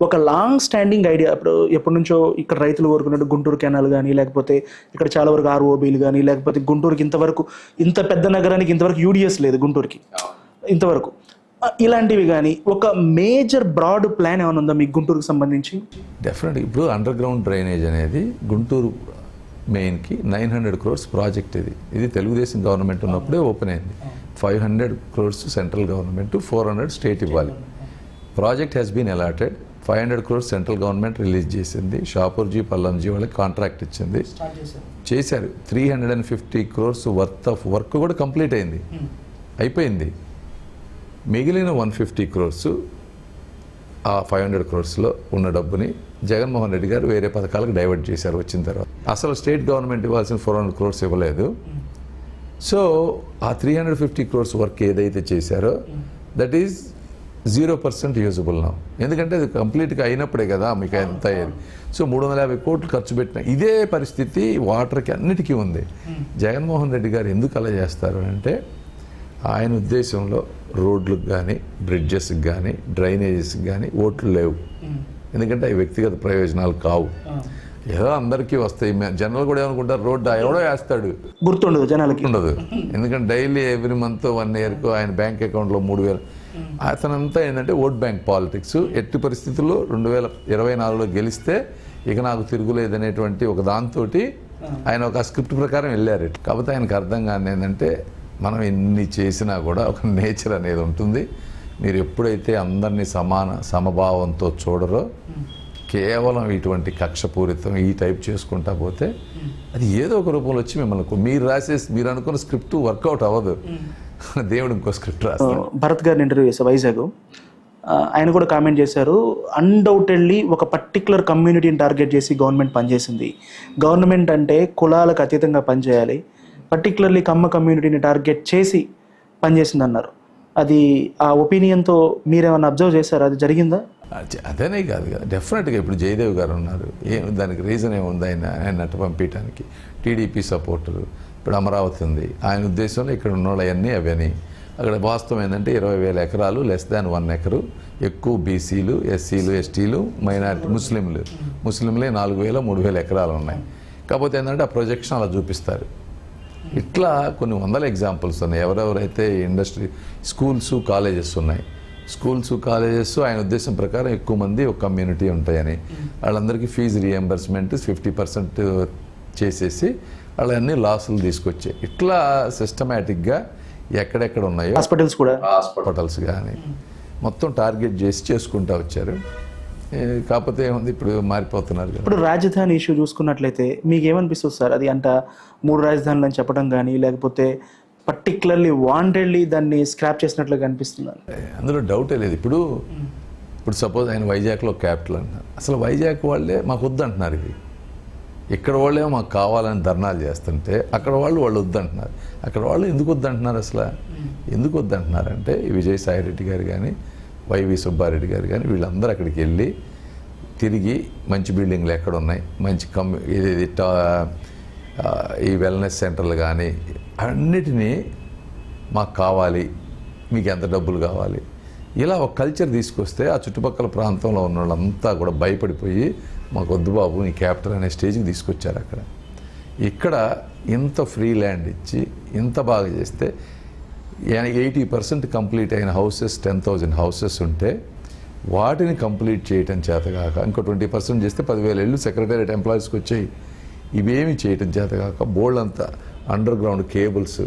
ఒక లాంగ్ స్టాండింగ్ ఐడియా, ఎప్పటి నుంచో ఇక్కడ రైతులు కోరుకున్నట్టు గుంటూరు కెనాల్ కానీ, లేకపోతే ఇక్కడ చాలా వరకు ఆర్ఓబీలు కానీ, లేకపోతే గుంటూరుకి ఇంతవరకు ఇంత పెద్ద నగరానికి ఇంతవరకు యూడిఎస్ లేదు గుంటూరుకి ఇంతవరకు, ఇలాంటివి కానీ ఒక మేజర్ బ్రాడ్ ప్లాన్ ఏమైనా ఉందా మీకు గుంటూరుకి సంబంధించి? డెఫినెట్గా ఇప్పుడు అండర్ గ్రౌండ్ డ్రైనేజ్ అనేది గుంటూరు మెయిన్కి 900 crores ప్రాజెక్ట్. ఇది తెలుగుదేశం గవర్నమెంట్ ఉన్నప్పుడే ఓపెన్ అయింది. 500 crores సెంట్రల్ గవర్నమెంట్, 400 స్టేట్ ఇవ్వాలి. Project has been allotted. 500 crores central government release చేసింది. షాపూర్జీ, పల్లంజీ వాళ్ళకి కాంట్రాక్ట్ ఇచ్చింది, చేశారు. 350 crores వర్త్ ఆఫ్ వర్క్ కూడా కంప్లీట్ అయింది, అయిపోయింది. మిగిలిన 150 crores ఆ 500 crores ఉన్న డబ్బుని జగన్మోహన్ రెడ్డి గారు వేరే పథకాలకు డైవర్ట్ చేశారు వచ్చిన తర్వాత. అసలు స్టేట్ గవర్నమెంట్ ఇవ్వాల్సిన 400 crores ఇవ్వలేదు. సో ఆ 350 crores వర్క్ ఏదైతే చేశారో దట్ ఈజ్ 0% యూజబుల్ నా. ఎందుకంటే అది కంప్లీట్గా అయినప్పుడే కదా మీకు ఎంత అయ్యేది. సో 350 కోట్లు ఖర్చు పెట్టిన ఇదే పరిస్థితి వాటర్కి అన్నిటికీ ఉంది. జగన్మోహన్ రెడ్డి గారు ఎందుకు అలా చేస్తారు అంటే, ఆయన ఉద్దేశంలో రోడ్లకు కానీ, బ్రిడ్జెస్కి కానీ, డ్రైనేజెస్కి కానీ ఓట్లు లేవు. ఎందుకంటే అవి వ్యక్తిగత ప్రయోజనాలు కావు. ఏదో అందరికీ వస్తాయి. జనరల్ కూడా ఏమనుకుంటారు, రోడ్డు ఎవడో వేస్తాడు, గుర్తుండదు జనాలకి. ఉండదు. ఎందుకంటే డైలీ ఎవ్రీ మంత్ 1 yearకు ఆయన బ్యాంక్ అకౌంట్లో 3,000. అతనంతా ఏంటంటే ఓట్ బ్యాంక్ పాలిటిక్స్. ఎట్టి పరిస్థితుల్లో 2024లో గెలిస్తే ఇక నాకు తిరుగులేదనేటువంటి ఒక దాంతో ఆయన ఒక స్క్రిప్ట్ ప్రకారం వెళ్ళారు. కాకపోతే ఆయనకు అర్థం కాని ఏంటంటే మనం ఎన్ని చేసినా కూడా ఒక నేచర్ అనేది ఉంటుంది. మీరు ఎప్పుడైతే అందరినీ సమభావంతో చూడరో, కేవలం ఇటువంటి కక్షపూరితం ఈ టైప్ చేసుకుంటా పోతే అది ఏదో ఒక రూపంలో వచ్చి మిమ్మల్ని మీరు అనుకున్న స్క్రిప్ట్ వర్కౌట్ అవ్వదు. దేవుడు ఇంకో స్క్రిప్ట్ రాస్తారు. భరత్ గారిని ఇంటర్వ్యూ చేశారు వైజాగ్. ఆయన కూడా కామెంట్ చేశారు, అన్డౌటెడ్లీ ఒక పర్టికులర్ కమ్యూనిటీని టార్గెట్ చేసి గవర్నమెంట్ పనిచేసింది. గవర్నమెంట్ అంటే కులాలకు అతీతంగా పనిచేయాలి, పర్టికులర్లీ కమ్మ కమ్యూనిటీని టార్గెట్ చేసి పనిచేసింది అన్నారు. అది ఆ ఒపీనియన్తో మీరేమన్నా అబ్జర్వ్ చేశారు? అది జరిగిందా? అదేనే కాదు కదా, డెఫినెట్గా. ఇప్పుడు జయదేవ్ గారు ఉన్నారు, దానికి రీజన్ ఏముంది? ఆయన అట్టు పంపించడానికి టీడీపీ సపోర్టరు. ఇప్పుడు అమరావతి ఉంది, ఆయన ఉద్దేశంలో ఇక్కడ ఉన్న వాళ్ళు అవన్నీ అక్కడ వాస్తవం ఏంటంటే 20,000 ఎకరాలు <1 acre, ఎక్కువ బీసీలు, ఎస్సీలు, ఎస్టీలు, మైనారిటీ, ముస్లింలే 4,000, 3,000 ఎకరాలు ఉన్నాయి. కాకపోతే ఏంటంటే ఆ ప్రొజెక్షన్ అలా చూపిస్తారు. ఇట్లా కొన్ని వందల ఎగ్జాంపుల్స్ ఉన్నాయి. ఎవరెవరైతే ఇండస్ట్రీ, స్కూల్స్, కాలేజెస్ ఉన్నాయి. స్కూల్స్, కాలేజెస్ ఆయన ఉద్దేశం ప్రకారం ఎక్కువ మంది ఒక కమ్యూనిటీ ఉంటాయని వాళ్ళందరికీ ఫీజు రియంబర్స్మెంట్ 50% చేసేసి వాళ్ళన్నీ లాసులు తీసుకొచ్చాయి. ఇట్లా సిస్టమేటిక్గా ఎక్కడెక్కడ ఉన్నాయో హాస్పిటల్స్ కానీ మొత్తం టార్గెట్ చేసి చేసుకుంటూ వచ్చారు. కాకపోతే ఏముంది, ఇప్పుడు మారిపోతున్నారు. ఇప్పుడు రాజధాని ఇష్యూ చూసుకున్నట్లయితే మీకు ఏమనిపిస్తుంది సార్? అది అంట 3 రాజధానులు అని చెప్పడం కానీ, లేకపోతే పర్టికులర్లీ వాంటెడ్లీ దాన్ని స్క్రాప్ చేసినట్లుగా అనిపిస్తుంది? అందులో డౌటే లేదు. ఇప్పుడు సపోజ్ ఆయన వైజాగ్లో క్యాపిటల్ అంటున్నారు. అసలు వైజాగ్ వాళ్ళే మాకు వద్దంటున్నారు. ఇది ఇక్కడ వాళ్ళేమో మాకు కావాలని ధర్నాలు చేస్తుంటే అక్కడ వాళ్ళు వద్దంటున్నారు. అక్కడ వాళ్ళు ఎందుకు వద్దంటున్నారు? అసలు ఎందుకు వద్దంటున్నారంటే విజయసాయి రెడ్డి గారు కానీ, వైవి సుబ్బారెడ్డి గారు కానీ వీళ్ళందరూ అక్కడికి వెళ్ళి తిరిగి మంచి బిల్డింగ్లు ఎక్కడ ఉన్నాయి, మంచి ఈ వెల్నెస్ సెంటర్లు కానీ అన్నిటినీ మాకు కావాలి, మీకు ఎంత డబ్బులు కావాలి, ఇలా ఒక కల్చర్ తీసుకొస్తే ఆ చుట్టుపక్కల ప్రాంతంలో ఉన్న వాళ్ళంతా కూడా భయపడిపోయి మాకు వద్దు బాబు నీ క్యాపిటల్ అనే స్టేజ్కి తీసుకొచ్చారు. ఇక్కడ ఇంత ఫ్రీ ల్యాండ్ ఇచ్చి ఇంత బాగా చేస్తే 80% కంప్లీట్ అయిన హౌసెస్ 10,000 హౌసెస్ ఉంటే వాటిని కంప్లీట్ చేయటం చేతగాక ఇంకో 20% చేస్తే 10,000 ఇళ్ళు సెక్రటేరియట్ ఎంప్లాయీస్కి వచ్చాయి. ఇవేమి చేయటం చేతగాక బోల్డ్ అంతా అండర్ గ్రౌండ్ కేబుల్స్,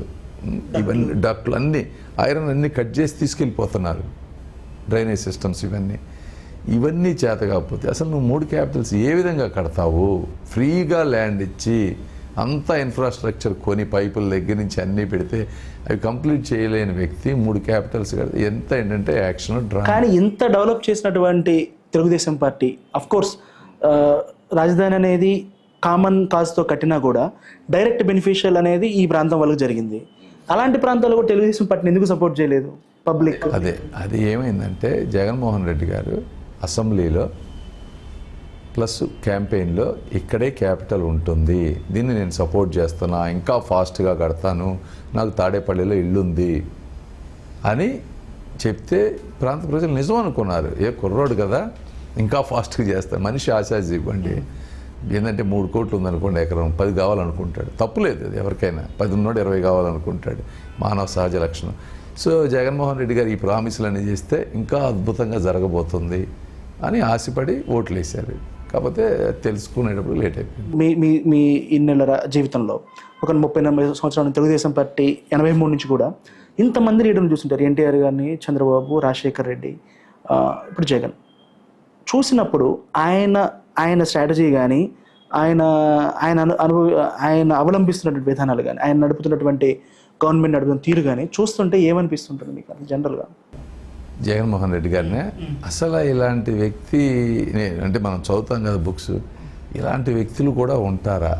ఇవన్నీ డక్ట్లు అన్నీ ఐరన్ అన్నీ కట్ చేసి తీసుకెళ్ళిపోతున్నారు. డ్రైనేజ్ సిస్టమ్స్ ఇవన్నీ చేత కాకపోతే అసలు నువ్వు 3 క్యాపిటల్స్ ఏ విధంగా కడతావు? ఫ్రీగా ల్యాండ్ ఇచ్చి అంతా ఇన్ఫ్రాస్ట్రక్చర్ కొని పైపుల దగ్గర నుంచి అన్నీ పెడితే అవి కంప్లీట్ చేయలేని వ్యక్తి 3 క్యాపిటల్స్ కడితే ఎంత ఏంటంటే యాక్షన్ డ్రా. కానీ ఇంత డెవలప్ చేసినటువంటి తెలుగుదేశం పార్టీ అఫ్కోర్స్ రాజధాని అనేది కామన్ కాజ్తో కట్టినా కూడా డైరెక్ట్ బెనిఫిషియల్ అనేది ఈ ప్రాంతం వాళ్ళకి జరిగింది. అలాంటి ప్రాంతాల్లో కూడా తెలుగుదేశం పార్టీని ఎందుకు సపోర్ట్ చేయలేదు పబ్లిక్? అది ఏమైందంటే జగన్మోహన్ రెడ్డి గారు అసెంబ్లీలో ప్లస్ క్యాంపెయిన్లో ఇక్కడే క్యాపిటల్ ఉంటుంది, దీన్ని నేను సపోర్ట్ చేస్తున్నా, ఇంకా ఫాస్ట్గా కడతాను, నాకు తాడేపల్లిలో ఇల్లుంది అని చెప్తే ప్రాంత ప్రజలు నిజం అనుకున్నారు. ఏ కుర్రోడు కదా ఇంకా ఫాస్ట్గా చేస్తాను. మనిషి ఆశాజీ ఇవ్వండి. ఏంటంటే 3 కోట్లు ఉందనుకోండి, ఎకరం 10 కావాలనుకుంటాడు. తప్పులేదు, అది ఎవరికైనా 10 ఉన్నోడు 20 కావాలనుకుంటాడు, మానవ సహజ లక్షణం. సో జగన్మోహన్ రెడ్డి గారు ఈ ప్రామిసులు అన్నీ చేస్తే ఇంకా అద్భుతంగా జరగబోతుంది అని ఆశపడి ఓట్లు వేశారు. కాకపోతే తెలుసుకునేటప్పుడు లేట్ అయిపోయింది. మీ ఇన్నెల జీవితంలో ఒక 30-40 సంవత్సరాల తెలుగుదేశం పార్టీ 83 నుంచి కూడా ఇంతమంది లీడర్లు చూస్తుంటారు. ఎన్టీఆర్ గారిని, చంద్రబాబు, రాజశేఖర్ రెడ్డి, ఇప్పుడు జగన్. చూసినప్పుడు ఆయన స్ట్రాటజీ కానీ ఆయన అవలంబిస్తున్నటువంటి విధానాలు కానీ ఆయన నడుపుతున్నటువంటి గవర్నమెంట్ నడుపుతున్న తీరు కానీ చూస్తుంటే ఏమనిపిస్తుంటుంది మీకు అది జనరల్గా? జగన్మోహన్ రెడ్డి గారినే అసలు ఇలాంటి వ్యక్తి అంటే మనం చదువుతాం కదా బుక్స్, ఇలాంటి వ్యక్తులు కూడా ఉంటారా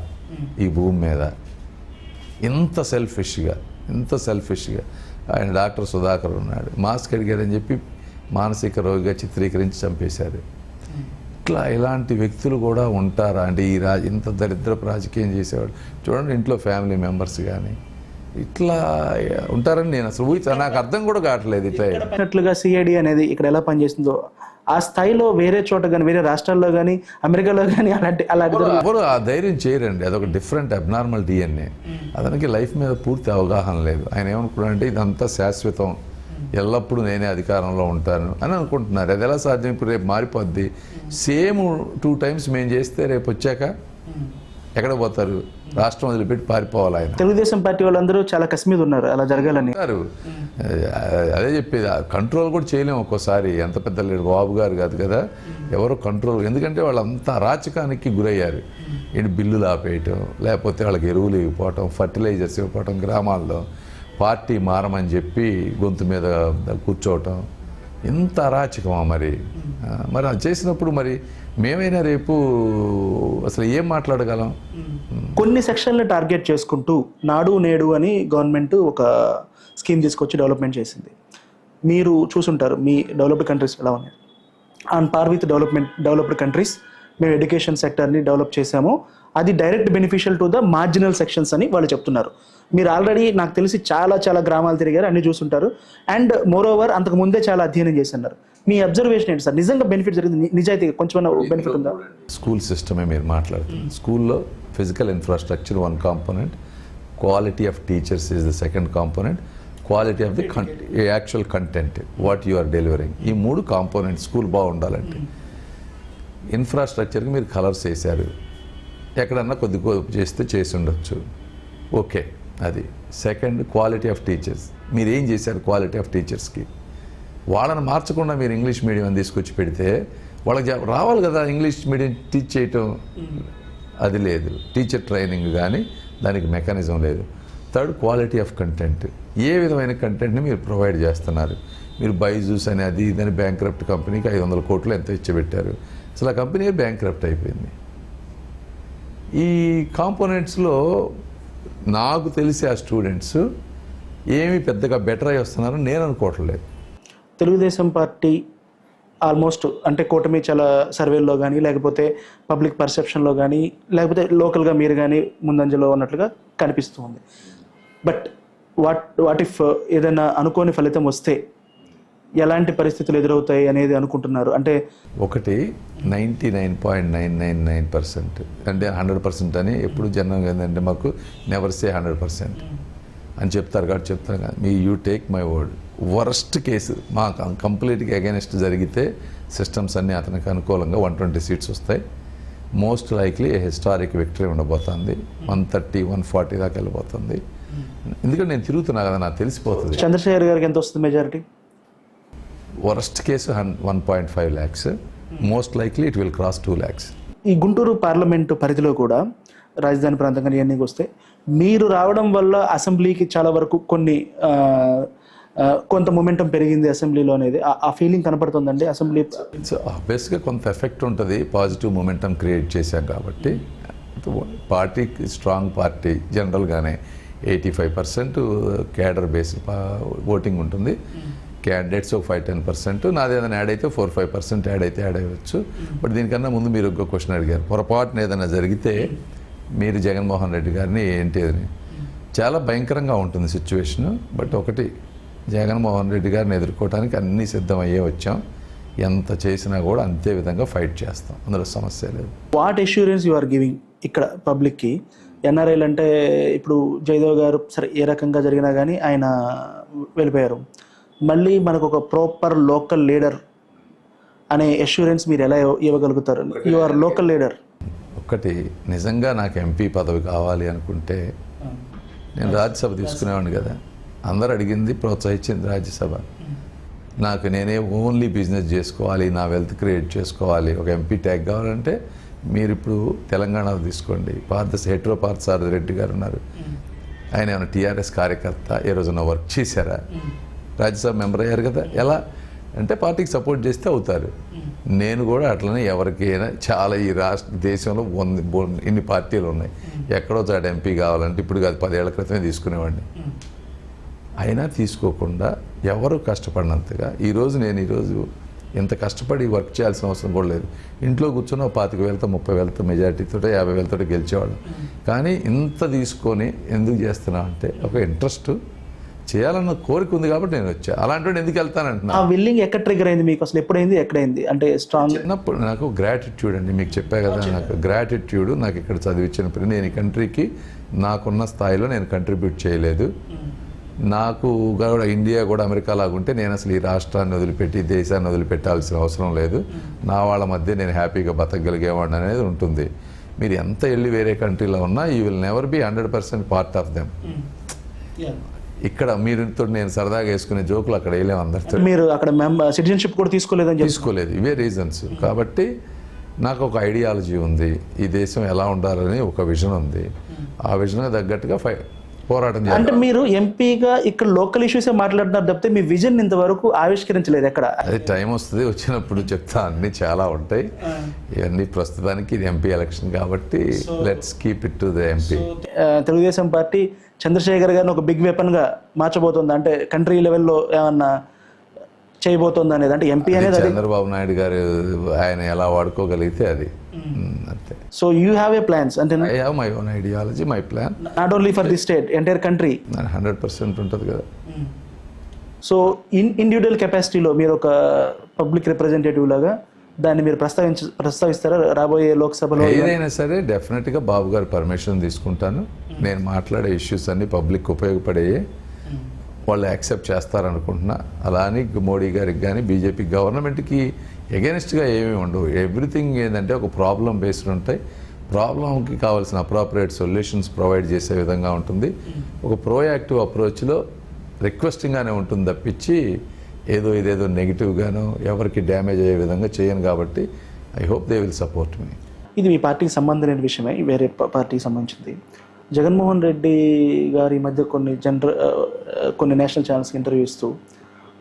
ఈ భూమి మీద? ఇంత సెల్ఫిష్గా ఆయన డాక్టర్ సుధాకర్ ఉన్నాడు, మాస్క్ అడిగారని చెప్పి మానసిక రోగిగా చిత్రీకరించి చంపేశారు. ఇలాంటి వ్యక్తులు కూడా ఉంటారా అంటే ఇంత దరిద్రపు రాజకీయం చేసేవాడు చూడండి. ఇంట్లో ఫ్యామిలీ మెంబర్స్ కానీ ఇట్లా ఉంటారని నేను అసలు నాకు అర్థం కూడా కావట్లేదు. ఇట్లా చెప్పినట్లుగా సిఐడి అనేది ఇక్కడ ఎలా పనిచేస్తుందో ఆ స్థాయిలో వేరే చోట కానీ వేరే రాష్ట్రాల్లో కానీ అమెరికాలో కానీ అలాంటి ఎవరు ఆ ధైర్యం చేయరండి. అదొక డిఫరెంట్ అబ్నార్మల్ డిఎన్ఏ. అతనికి లైఫ్ మీద పూర్తి అవగాహన లేదు. ఆయన ఏమనుకున్నాడంటే ఇదంతా శాశ్వతం, ఎల్లప్పుడూ నేనే అధికారంలో ఉంటాను అని అనుకుంటున్నారు. అది ఎలా సాధ్యం? ఇప్పుడు రేపు మారిపోద్ది. సేమ్ 2 times మేము చేస్తే రేపు వచ్చాక ఎక్కడ పోతారు? రాష్ట్రం వదిలిపెట్టి పారిపోవాలి. ఆయన తెలుగుదేశం పార్టీ వాళ్ళందరూ చాలా కసి మీద ఉన్నారు అలా జరగాలని. అదే చెప్పేది, కంట్రోల్ కూడా చేయలేము ఒక్కోసారి. ఎంత పెద్ద లీడర్ బాబు గారు కాదు కదా, ఎవరు కంట్రోల్, ఎందుకంటే వాళ్ళంతా అరాచకానికి గురయ్యారు. ఏంటి బిల్లులు ఆపేయటం, లేకపోతే వాళ్ళకి ఎరువులు ఇవ్వకపోవటం, ఫర్టిలైజర్స్ ఇవ్వకపోవటం, గ్రామాల్లో పార్టీ మారమని చెప్పి గొంతు మీద కూర్చోవటం, ఎంత అరాచకమా మరి. మరి అది చేసినప్పుడు మరి మేమైనా రేపు అసలు ఏం మాట్లాడగలం? కొన్ని సెక్షన్లు టార్గెట్ చేసుకుంటూ నాడు నేడు అని గవర్నమెంట్ ఒక స్కీమ్ తీసుకొచ్చి డెవలప్మెంట్ చేసింది. మీరు చూసుంటారు మీ డెవలప్డ్ కంట్రీస్ ఎలా ఉన్నాయి. On par with developed countries మేము ఎడ్యుకేషన్ సెక్టర్ని డెవలప్ చేసాము. అది direct beneficial to the marginal sections అని వాళ్ళు చెప్తున్నారు. మీరు ఆల్రెడీ నాకు తెలిసి చాలా గ్రామాలు తిరిగారు, అన్ని చూసుంటారు. అండ్ మోర్ ఓవర్ అంతకు ముందే చాలా అధ్యయనం చేస్తున్నారు. మీ అబ్జర్వేషన్ ఏంటి సార్? నిజంగా బెనిఫిట్ జరిగింది? నిజాయితీ కొంచెం బెనిఫిట్ ఉందా? స్కూల్ సిస్టమే మీరు మాట్లాడుతుంది. స్కూల్లో physical infrastructure 1 component, quality of teachers is the 2nd component, quality of the actual content what you are delivering. ఈ 3 components స్కూల్ బాగుండాలంటే. ఇన్ఫ్రాస్ట్రక్చర్కి మీరు కలర్స్ వేశారు, ఎక్కడన్నా కొద్ది చేస్తే చేసి ఉండొచ్చు, ఓకే. అది సెకండ్. క్వాలిటీ ఆఫ్ టీచర్స్ మీరు ఏం చేశారు? క్వాలిటీ ఆఫ్ టీచర్స్కి వాళ్ళని మార్చకుండా మీరు ఇంగ్లీష్ మీడియం తీసుకొచ్చి పెడితే వాళ్ళకి రావాలి కదా ఇంగ్లీష్ మీడియం టీచ్ చేయటం. అది లేదు. టీచర్ ట్రైనింగ్ కానీ దానికి మెకానిజం లేదు. Third, quality of content. ఏ విధమైన కంటెంట్ని మీరు ప్రొవైడ్ చేస్తున్నారు? మీరు బైజూస్ అని అది ఇదని బ్యాంక్రప్ట్ కంపెనీకి 500 కోట్లు ఎంత ఇచ్చిపెట్టారు. అసలు ఆ కంపెనీ బ్యాంక్రప్ట్ అయిపోయింది. ఈ కాంపోనెంట్స్లో నాకు తెలిసి ఆ స్టూడెంట్స్ ఏమీ పెద్దగా బెటర్ అయ్యి వస్తున్నారని నేను అనుకోవట్లేదు. తెలుగుదేశం పార్టీ ఆల్మోస్ట్ అంటే కూటమి చాలా సర్వేల్లో కానీ లేకపోతే పబ్లిక్ పర్సెప్షన్లో కానీ లేకపోతే లోకల్గా మీరు కానీ ముందంజలో ఉన్నట్లుగా కనిపిస్తుంది. బట్ వాట్ ఇఫ్ ఏదైనా అనుకోని ఫలితం వస్తే ఎలాంటి పరిస్థితులు ఎదురవుతాయి అనేది అనుకుంటున్నారు? అంటే ఒకటి 99.999% అంటే 100% అని ఎప్పుడు జనంగా ఏంటంటే మాకు నెవర్ సే 100% అని చెప్తారు కాబట్టి చెప్తాను కదా. మీ you take my word, worst case మా కంప్లీట్గా అగైనెస్ట్ జరిగితే సిస్టమ్స్ అన్నీ అతనికి అనుకూలంగా 120 seats వస్తాయి. మోస్ట్ లైక్లీ హిస్టారిక్ విక్టరీ ఉండబోతుంది. 130-140 దాకా వెళ్ళిపోతుంది. ఎందుకంటే నేను తిరుగుతున్నా కదా, నాకు తెలిసిపోతుంది. చంద్రశేఖర్ గారికి ఎంత వస్తుంది majority? Worst case 1.5 lakhs, most likely it will cross 2 lakhs. ఈ గుంటూరు పార్లమెంటు పరిధిలో కూడా రాజధాని ప్రాంతంగా ఎన్నిక వస్తే మీరు రావడం వల్ల అసెంబ్లీకి చాలా వరకు కొంత మొమెంటం పెరిగింది అసెంబ్లీలో అనేది ఆ ఫీలింగ్ కనపడుతుందండి. అసెంబ్లీ ఆబ్వియస్గా కొంత ఎఫెక్ట్ ఉంటుంది. పాజిటివ్ మొమెంటం క్రియేట్ చేశాం కాబట్టి. పార్టీకి స్ట్రాంగ్ పార్టీ జనరల్గానే 85% క్యాడర్ బేస్ ఓటింగ్ ఉంటుంది. క్యాండిడేట్స్ ఒక 5-10%, నాది ఏదైనా యాడ్ అయితే 4-5% యాడ్ అయ్యవచ్చు. బట్ దీనికన్నా ముందు మీరు ఒక క్వశ్చన్ అడిగారు, పొరపాటున ఏదైనా జరిగితే మీరు జగన్మోహన్ రెడ్డి గారిని ఏంటి అని. చాలా భయంకరంగా ఉంటుంది సిచ్యువేషను. బట్ ఒకటి, జగన్మోహన్ రెడ్డి గారిని ఎదుర్కోవడానికి అన్నీ సిద్ధమయ్యే వచ్చాం. ఎంత చేసినా కూడా అంతే విధంగా ఫైట్ చేస్తాం, అందులో సమస్య లేదు. What assurance you are giving ఇక్కడ పబ్లిక్కి? ఎన్ఆర్ఐలు అంటే ఇప్పుడు జయదేవ్ గారు సరే ఏ రకంగా జరిగినా కానీ ఆయన వెళ్ళిపోయారు. మళ్ళీ మనకు ఒక ప్రాపర్ లోకల్ లీడర్ అనే అష్యూరెన్స్ మీరు ఎలా ఇవ్వగలుగుతారు? You are local leader. ఒకటి, నిజంగా నాకు ఎంపీ పదవి కావాలి అనుకుంటే నేను రాజ్యసభ తీసుకునేవాడిని కదా. అందరు అడిగింది, ప్రోత్సహించింది రాజ్యసభ. నాకు నేనే ఓన్లీ బిజినెస్ చేసుకోవాలి, నా వెల్త్ క్రియేట్ చేసుకోవాలి, ఒక ఎంపీ ట్యాగ్ కావాలంటే మీరు ఇప్పుడు తెలంగాణలో తీసుకోండి. పార్థసారథి రెడ్డి గారు ఉన్నారు. ఆయన ఏమైనా టీఆర్ఎస్ కార్యకర్త? ఏ రోజున వర్క్ చేశారా? రాజ్యసభ మెంబర్ అయ్యారు కదా. ఎలా అంటే పార్టీకి సపోర్ట్ చేస్తే అవుతారు. నేను కూడా అట్లనే ఎవరికైనా చాలా ఈ దేశంలో ఇన్ని పార్టీలు ఉన్నాయి. ఎక్కడో చాట ఎంపీ కావాలంటే ఇప్పుడు కాదు 10 ఏళ్ల క్రితమే తీసుకునేవాడిని. అయినా తీసుకోకుండా ఎవరు కష్టపడినంతగా ఈరోజు ఇంత కష్టపడి వర్క్ చేయాల్సిన అవసరం కూడా లేదు. ఇంట్లో కూర్చొని 25,000 30,000 మెజారిటీతో 50,000 గెలిచేవాడు. కానీ ఇంత తీసుకొని ఎందుకు చేస్తున్నా అంటే ఒక ఇంట్రెస్ట్, చేయాలన్న కోరిక ఉంది కాబట్టి నేను వచ్చా. అలాంటి ఎందుకు వెళ్తానంటున్నా. ఆ విల్లింగ్ ఎక్కడ ట్రిగర్ అయింది మీకు అసలు? ఎప్పుడైంది, ఎక్కడైంది? అంటే స్ట్రాంగ్ చిన్నప్పుడు నాకు గ్రాటిట్యూడ్ అండి, మీకు చెప్పా కదా, నాకు గ్రాటిట్యూడ్. నాకు ఇక్కడ చదివించినప్పుడు నేను ఈ కంట్రీకి నాకున్న స్థాయిలో నేను కంట్రిబ్యూట్ చేయలేదు. నాకు కూడా ఇండియా కూడా అమెరికా లాగుంటే నేను అసలు ఈ రాష్ట్రాన్ని వదిలిపెట్టి దేశాన్ని వదిలిపెట్టాల్సిన అవసరం లేదు. నా వాళ్ళ మధ్య నేను హ్యాపీగా బతకగలిగేవాడిని అనేది ఉంటుంది. మీరు ఎంత వెళ్ళి వేరే కంట్రీలో ఉన్నా you will never be 100% part of them. ఇక్కడ మీరుతో నేను సరదాగా వేసుకునే జోకులు అక్కడ వేయలేము అందరితో. మీరు అక్కడ సిటిజన్షిప్ కూడా తీసుకోలేదని తీసుకోలేదు, ఇవే రీజన్స్. కాబట్టి నాకు ఒక ఐడియాలజీ ఉంది, ఈ దేశం ఎలా ఉండాలని ఒక విజన్ ఉంది. ఆ విజన్కి తగ్గట్టుగా పోరాటం చేయాలి. అంటే మీరు ఎంపీగా ఇక్కడ లోకల్ ఇష్యూసే మాట్లాడుతున్నారు తప్పితే మీ విజన్ ఇంతవరకు ఆవిష్కరించలేదు ఎక్కడ. అది టైం వస్తుంది, వచ్చినప్పుడు చెప్తా. అన్నీ చాలా ఉంటాయి. ఇవన్నీ ప్రస్తుతానికి ఇది ఎంపీ ఎలక్షన్ కాబట్టి let's keep it to the MP. Telugu Desam party Chandrasekhar గారిని ఒక బిగ్ వెపన్ గా మార్చబోతుంది, అంటే కంట్రీ లెవెల్లో ఏమన్నా చేయబోతుంది అనేది. అంటే ఎంపీ అనేది చంద్రబాబు నాయుడు గారు ఆయన ఎలా వాడుకోగలిగితే అది అంతే. So you have a plans అంటే I have my own ideology, my plan. Not only for the state, entire country 100% ఉంటుంది కదా. సో ఇండివిజువల్ కెపాసిటీలో మీరు ఒక పబ్లిక్ రిప్రజెంటేటివ్ లాగా దాన్ని మీరు ప్రస్తావిస్తారా రాబోయే లోక్సభలో? ఏదైనా సరే డెఫినెట్గా బాబు గారు పర్మిషన్ తీసుకుంటాను. నేను మాట్లాడే ఇష్యూస్ అన్నీ పబ్లిక్ ఉపయోగపడేవి, వాళ్ళు యాక్సెప్ట్ చేస్తారనుకుంటున్నా. అలా అని మోడీ గారికి కానీ బీజేపీ గవర్నమెంట్కి ఎగెనిస్ట్గా ఏమీ ఉండవు. ఎవ్రీథింగ్ ఏంటంటే ఒక ప్రాబ్లం బేస్డ్ ఉంటాయి. ప్రాబ్లంకి కావాల్సిన అప్రాపరియేట్ సొల్యూషన్స్ ప్రొవైడ్ చేసే విధంగా ఉంటుంది. ఒక ప్రోయాక్టివ్ అప్రోచ్లో రిక్వెస్టింగ్గానే ఉంటుంది తప్పించి ఇదేదో నెగిటివ్గానో ఎవరికి డ్యామేజ్ అయ్యే విధంగా చేయను. కాబట్టి I hope they will support me. ఇది మీ పార్టీకి సంబంధం లేని విషయమే, వేరే పార్టీకి సంబంధించింది. జగన్మోహన్ రెడ్డి గారి మధ్య కొన్ని నేషనల్ ఛానల్స్కి ఇంటర్వ్యూ ఇస్తూ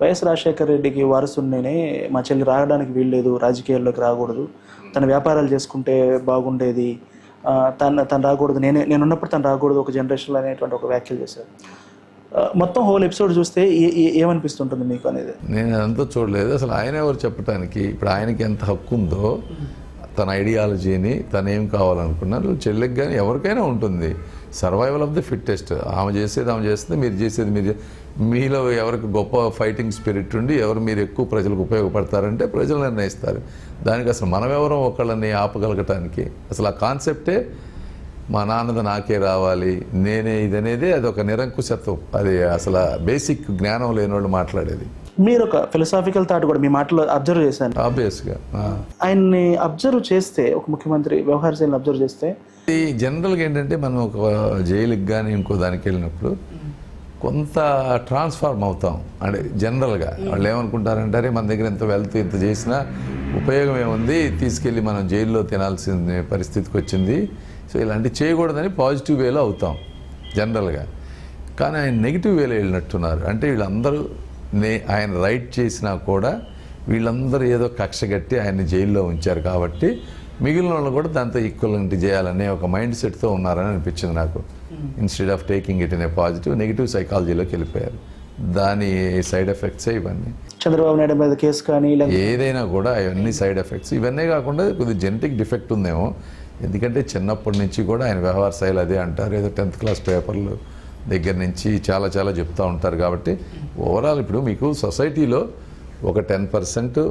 వైఎస్ రాజశేఖర రెడ్డికి వారసుని నేనే, మా చెల్లి రావడానికి వీల్లేదు, రాజకీయాల్లోకి రాకూడదు, తన వ్యాపారాలు చేసుకుంటే బాగుండేది, తను రాకూడదు, నేనున్నప్పుడు తను రాకూడదు ఒక జనరేషన్లో అనేటువంటి ఒక వ్యాఖ్యలు చేశారు. మొత్తం హోల్ ఎపిసోడ్ చూస్తే ఏమనిపిస్తుంటుంది మీకు అనేది? నేను అదంతా చూడలేదు అసలు. ఆయన ఎవరు చెప్పడానికి? ఇప్పుడు ఆయనకి ఎంత హక్కు ఉందో తన ఐడియాలజీని తను ఏం కావాలనుకున్నారు చెల్లికి కానీ ఎవరికైనా ఉంటుంది. Survival of the fittest. ఆమె చేస్తుంది, మీరు చేసేది మీలో ఎవరికి గొప్ప ఫైటింగ్ స్పిరిట్ ఉండి మీరు ఎక్కువ ప్రజలకు ఉపయోగపడతారంటే ప్రజలు నిర్ణయిస్తారు. దానికి అసలు మనమెవరం ఒకళ్ళని ఆపగలగటానికి అసలు ఆ కాన్సెప్టే మా నాన్నది నాకే రావాలి, నేనే ఇదనేది అది ఒక నిరంకుశత్వం. అది అసలు బేసిక్ జ్ఞానం లేని వాళ్ళు మాట్లాడేది. మీరు ఒక ఫిలసాఫికల్ థాట్ కూడా మీ మాటలో అబ్జర్వ్ చేశాను. ఆబ్వియస్గా ఆయన్ని అబ్జర్వ్ చేస్తే, ఒక ముఖ్యమంత్రి వ్యవహార శైలిని అబ్జర్వ్ చేస్తే, ఈ జనరల్గా ఏంటంటే మనం ఒక జైలుకి కానీ ఇంకో దానికి వెళ్ళినప్పుడు కొంత ట్రాన్స్ఫార్మ్ అవుతాం. అంటే జనరల్గా వాళ్ళు ఏమనుకుంటారంటే అరే మన దగ్గర ఎంత వెల్త్ ఇంత చేసినా ఉపయోగం ఏముంది, తీసుకెళ్ళి మనం జైల్లో తినాల్సిన పరిస్థితికి వచ్చింది, సో ఇలాంటివి చేయకూడదని పాజిటివ్ వేలో అవుతాం జనరల్గా. కానీ ఆయన నెగిటివ్ వేలో వెళ్ళినట్టున్నారు. అంటే వీళ్ళందరూ ఆయన రైట్ చేసినా కూడా వీళ్ళందరూ ఏదో కక్ష కట్టి ఆయన్ని జైల్లో ఉంచారు కాబట్టి మిగిలిన వాళ్ళు కూడా దాంతో ఈక్వలెంట్ చేయాలనే ఒక మైండ్ సెట్తో ఉన్నారని అనిపించింది నాకు. Instead of taking it in a positive, negative సైకాలజీలోకి వెళ్ళిపోయారు. దాని సైడ్ ఎఫెక్ట్సే ఇవన్నీ. చంద్రబాబు నాయుడు మీద కేసు కానీ ఏదైనా కూడా అవన్నీ సైడ్ ఎఫెక్ట్స్. ఇవన్నీ కాకుండా కొద్దిగా జెనెటిక్ డిఫెక్ట్ ఉందేమో, ఎందుకంటే చిన్నప్పటి నుంచి కూడా ఆయన వ్యవహార శైలి అదే అంటారు. ఏదో 10th క్లాస్ పేపర్లు దగ్గర నుంచి చాలా చాలా చెప్తూ ఉంటారు. కాబట్టి ఓవరాల్ ఇప్పుడు మీకు సొసైటీలో ఒక 10%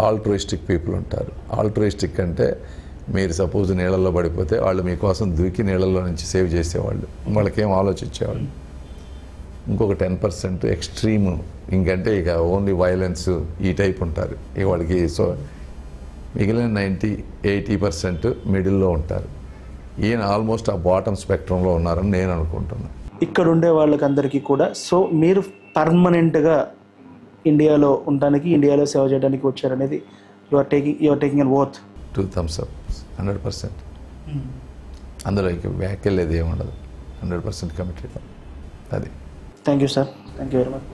ఆల్ట్రూయిస్టిక్ పీపుల్ ఉంటారు. ఆల్ట్రూయిస్టిక్ అంటే మీరు సపోజ్ నీళ్ళల్లో పడిపోతే వాళ్ళు మీకోసం దూకి నీళ్ళల్లో నుంచి సేవ్ చేసేవాళ్ళు, వాళ్ళకేం ఆలోచించేవాళ్ళు. ఇంకొక 10% ఎక్స్ట్రీమ్, ఇంకంటే ఇక ఓన్లీ వైలెన్స్ ఈ టైప్ ఉంటారు ఇక వాళ్ళకి. సో మిగిలిన 90-80% మిడిల్లో ఉంటారు. ఈయన ఆల్మోస్ట్ ఆ బాటమ్ స్పెక్ట్రంలో ఉన్నారని నేను అనుకుంటున్నాను. ఇక్కడ ఉండే వాళ్ళకి అందరికీ కూడా. సో మీరు పర్మనెంట్గా ఇండియాలో ఉండడానికి, ఇండియాలో సేవ చేయడానికి వచ్చారనేది you are taking an oath. 2 thumbs up, 100%. అందులో ఇక వ్యాఖ్యలేదు ఏముండదు, 100% కమిటెడ్. అది. Thank you sir, thank you very much.